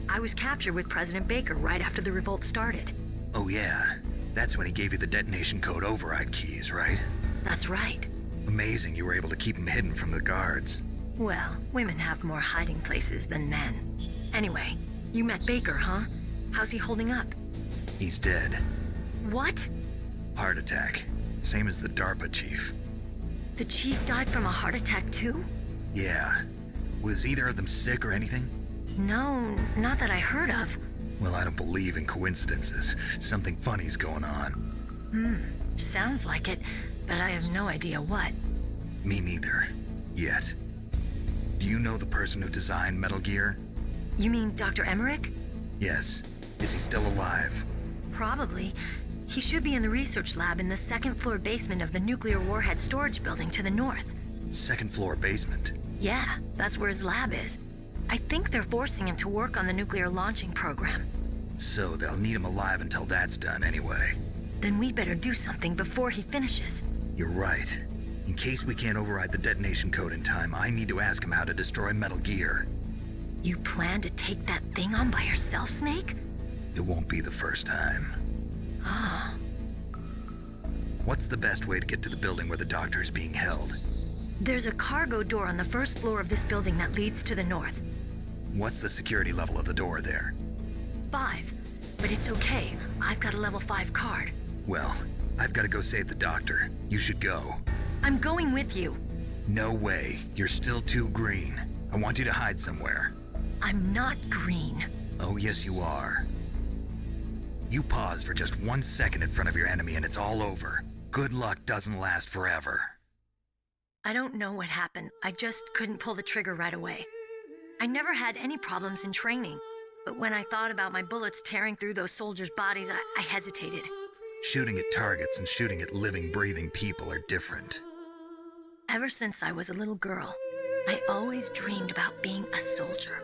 I was captured with President Baker right after the revolt started. Oh yeah, that's when he gave you the detonation code override keys, right? That's right. Amazing you were able to keep him hidden from the guards. Well, women have more hiding places than men. Anyway, you met Baker, huh? How's he holding up? He's dead. What? Heart attack. Same as the DARPA chief. The chief died from a heart attack too? Yeah. Was either of them sick or anything? No, not that I heard of. Well, I don't believe in coincidences. Something funny's going on. Sounds like it, but I have no idea what. Me neither. Yet. Do you know the person who designed Metal Gear? You mean Dr. Emmerich? Yes. Is he still alive? Probably. He should be in the research lab in the second-floor basement of the nuclear warhead storage building to the north. Second floor basement? Yeah, that's where his lab is. I think they're forcing him to work on the nuclear launching program. So they'll need him alive until that's done anyway. Then we better do something before he finishes. You're right. In case we can't override the detonation code in time, I need to ask him how to destroy Metal Gear. You plan to take that thing on by yourself, Snake? It won't be the first time. Ah. What's the best way to get to the building where the doctor is being held? There's a cargo door on the first floor of this building that leads to the north. What's the security level of the door there? 5. But it's okay. I've got a level 5 card. Well, I've got to go save the doctor. You should go. I'm going with you. No way. You're still too green. I want you to hide somewhere. I'm not green. Oh, yes, you are. You pause for just 1 second in front of your enemy and it's all over. Good luck doesn't last forever. I don't know what happened. I just couldn't pull the trigger right away. I never had any problems in training, but when I thought about my bullets tearing through those soldiers' bodies, I hesitated. Shooting at targets and shooting at living, breathing people are different. Ever since I was a little girl, I always dreamed about being a soldier.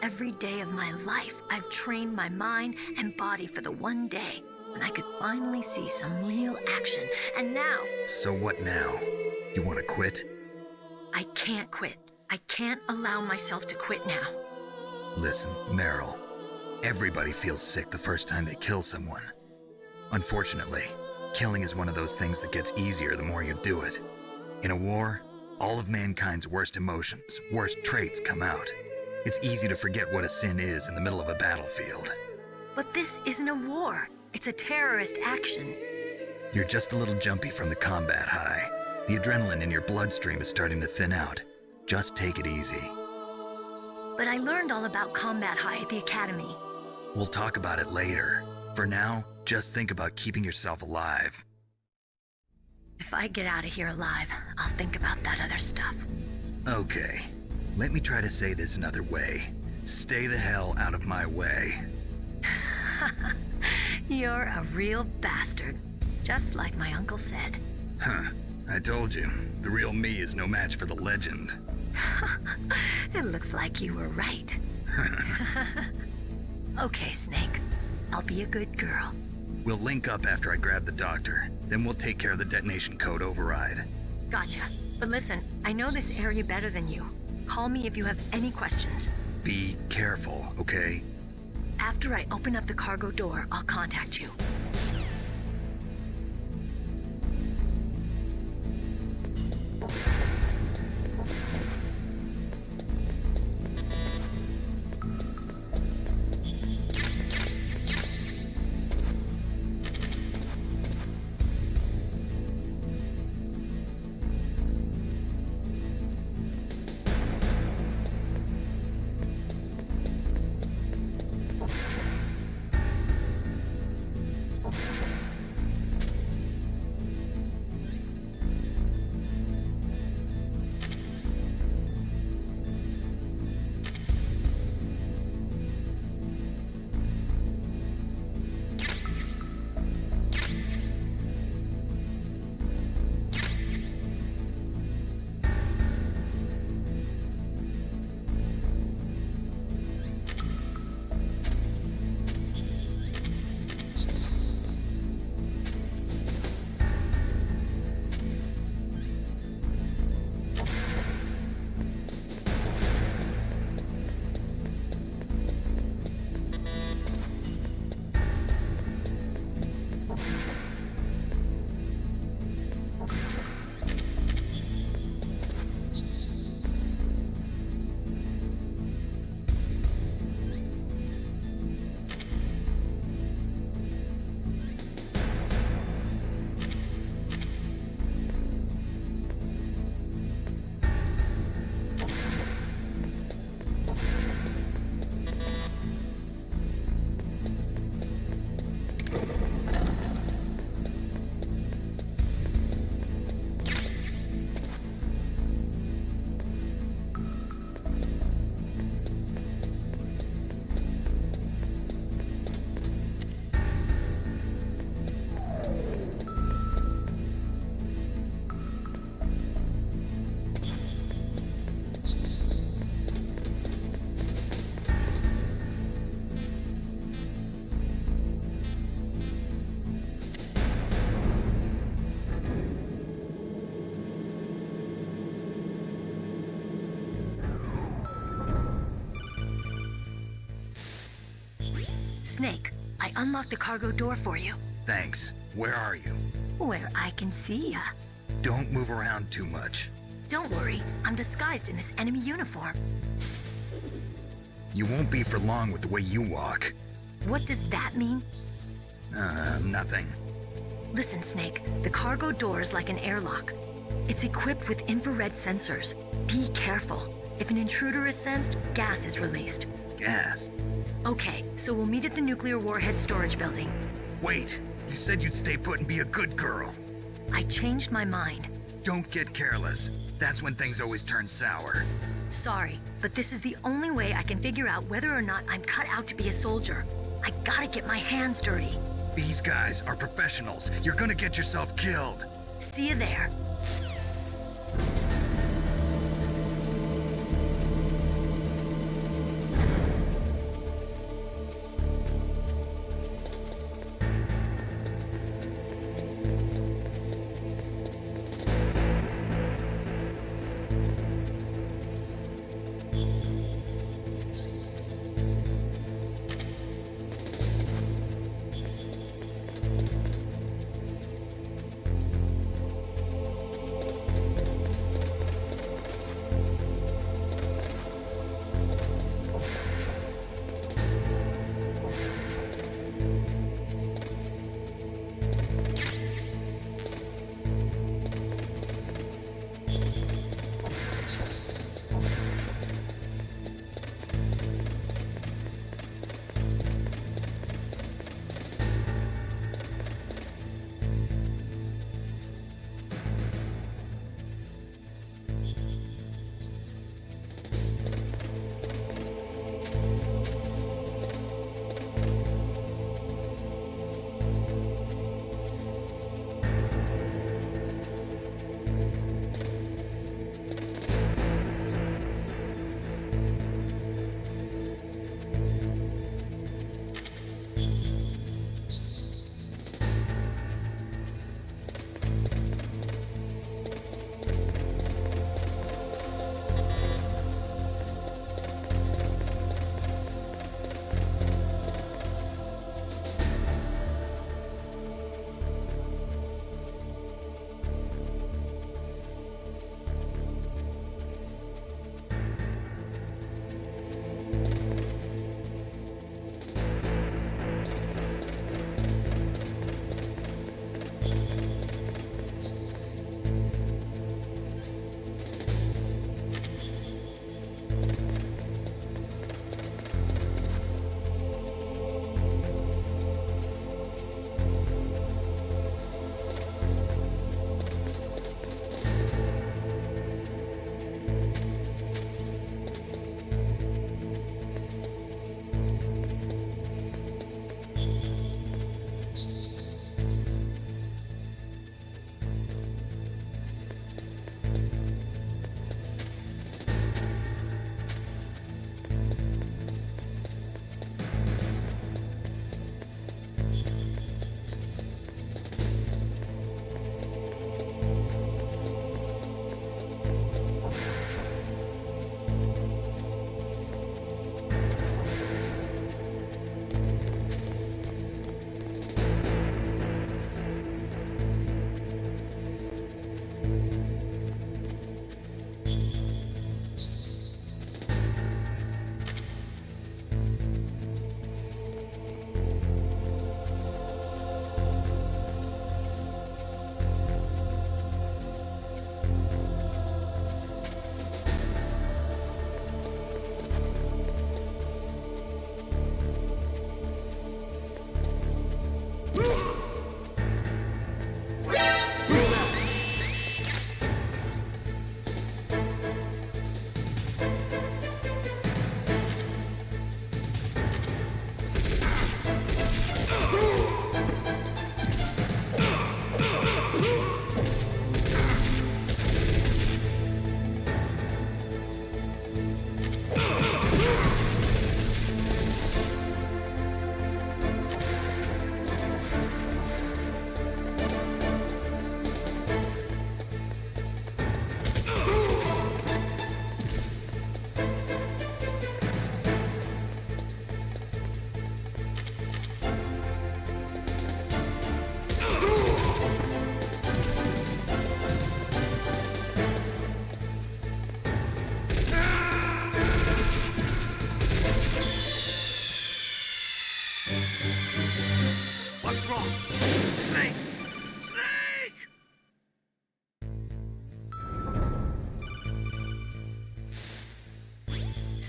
every day of my life, I've trained my mind and body for the one day when I could finally see some real action. And now... So what now? You want to quit? I can't quit. I can't allow myself to quit now. Listen, Meryl. Everybody feels sick the first time they kill someone. Unfortunately, killing is one of those things that gets easier the more you do it. In a war, all of mankind's worst emotions, worst traits come out. It's easy to forget what a sin is in the middle of a battlefield. But this isn't a war. It's a terrorist action. You're just a little jumpy from the combat high. The adrenaline in your bloodstream is starting to thin out. Just take it easy. But I learned all about combat high at the academy. We'll talk about it later. For now, just think about keeping yourself alive. If I get out of here alive, I'll think about that other stuff. Okay. Let me try to say this another way. Stay the hell out of my way. You're a real bastard. Just like my uncle said. Huh. I told you. The real me is no match for the legend. It looks like you were right. Okay, Snake. I'll be a good girl. We'll link up after I grab the doctor. Then we'll take care of the detonation code override. Gotcha. But listen, I know this area better than you. Call me if you have any questions. Be careful, okay? After I open up the cargo door, I'll contact you. Snake, I unlocked the cargo door for you. Thanks. Where are you? Where I can see ya. Don't move around too much. Don't worry, I'm disguised in this enemy uniform. You won't be for long with the way you walk. What does that mean? Nothing. Listen, Snake, the cargo door is like an airlock. It's equipped with infrared sensors. Be careful. If an intruder is sensed, gas is released. Gas? Okay, so we'll meet at the nuclear warhead storage building. Wait, you said you'd stay put and be a good girl. I changed my mind. Don't get careless. That's when things always turn sour. Sorry, but this is the only way I can figure out whether or not I'm cut out to be a soldier. I gotta get my hands dirty. These guys are professionals. You're gonna get yourself killed. See you there.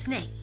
Snake.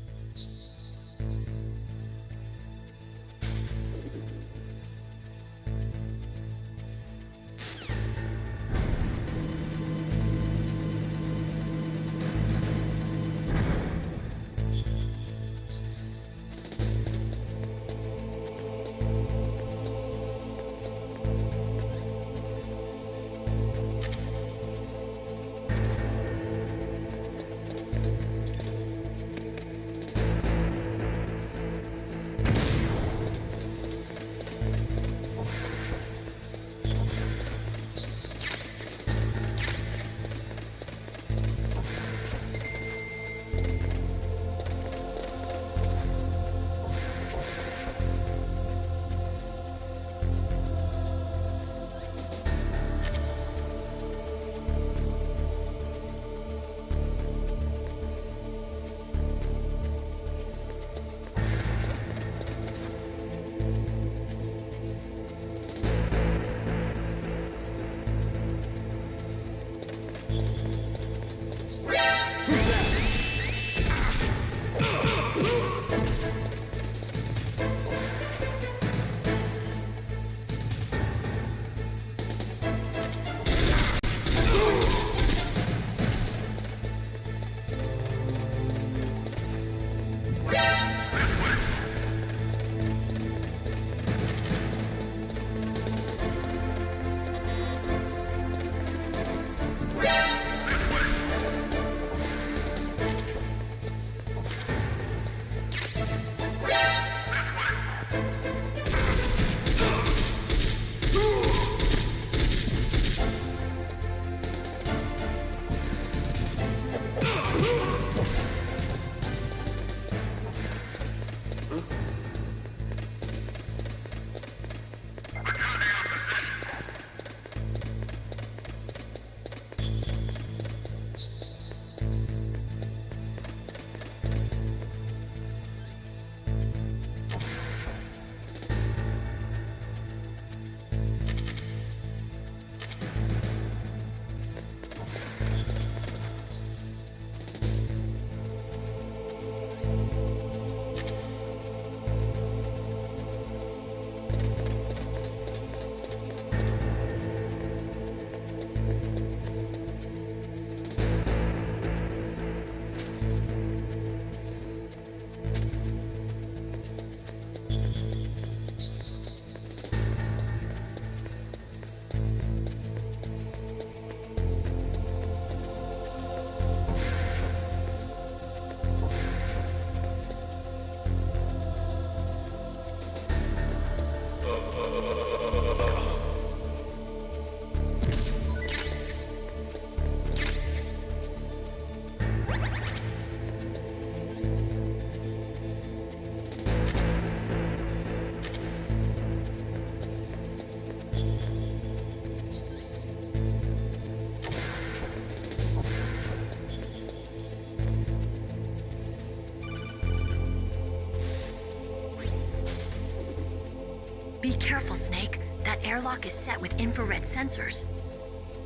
Be careful, Snake. That airlock is set with infrared sensors.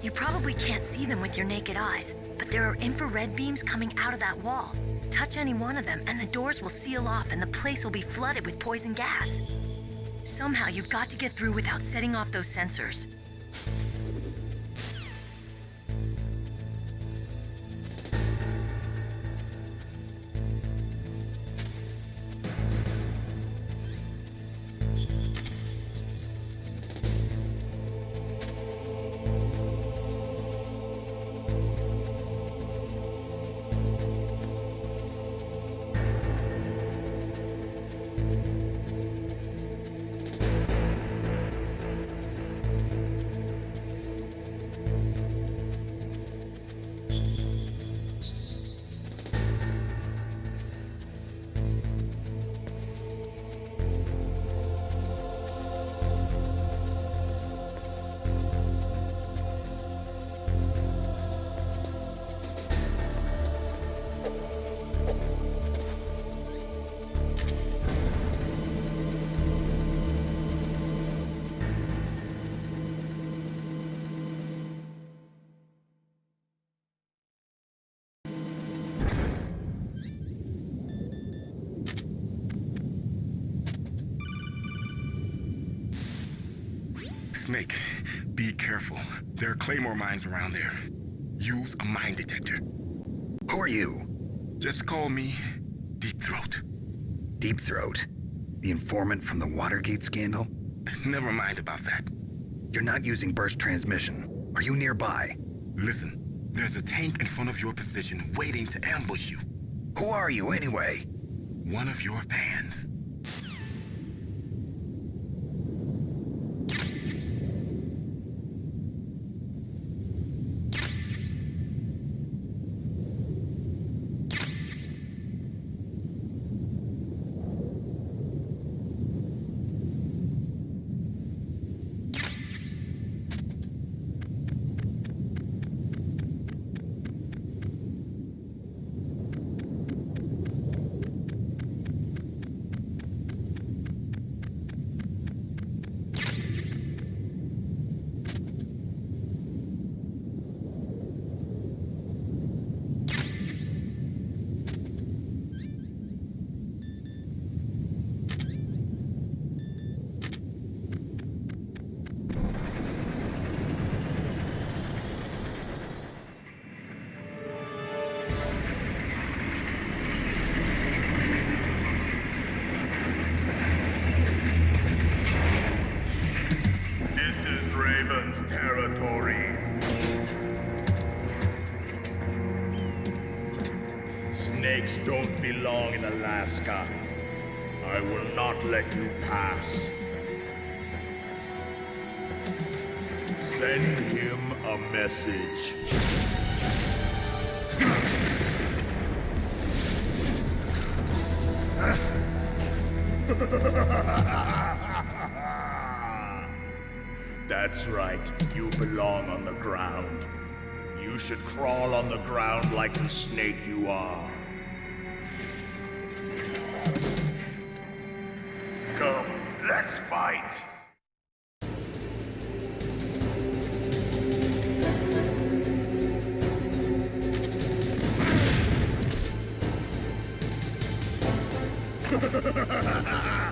You probably can't see them with your naked eyes, but there are infrared beams coming out of that wall. Touch any one of them and the doors will seal off and the place will be flooded with poison gas. Somehow you've got to get through without setting off those sensors. Snake, be careful. There are claymore mines around there. Use a mine detector. Who are you? Just call me Deep Throat. Deep Throat? The informant from the Watergate scandal? Never mind about that. You're not using burst transmission. Are you nearby? Listen, there's a tank in front of your position waiting to ambush you. Who are you anyway? One of your fans. Territory. Snakes don't belong in Alaska. I will not let you pass. Send him a message. That's right, you belong on the ground. You should crawl on the ground like the snake you are. Come, let's fight! Ha ha ha ha ha!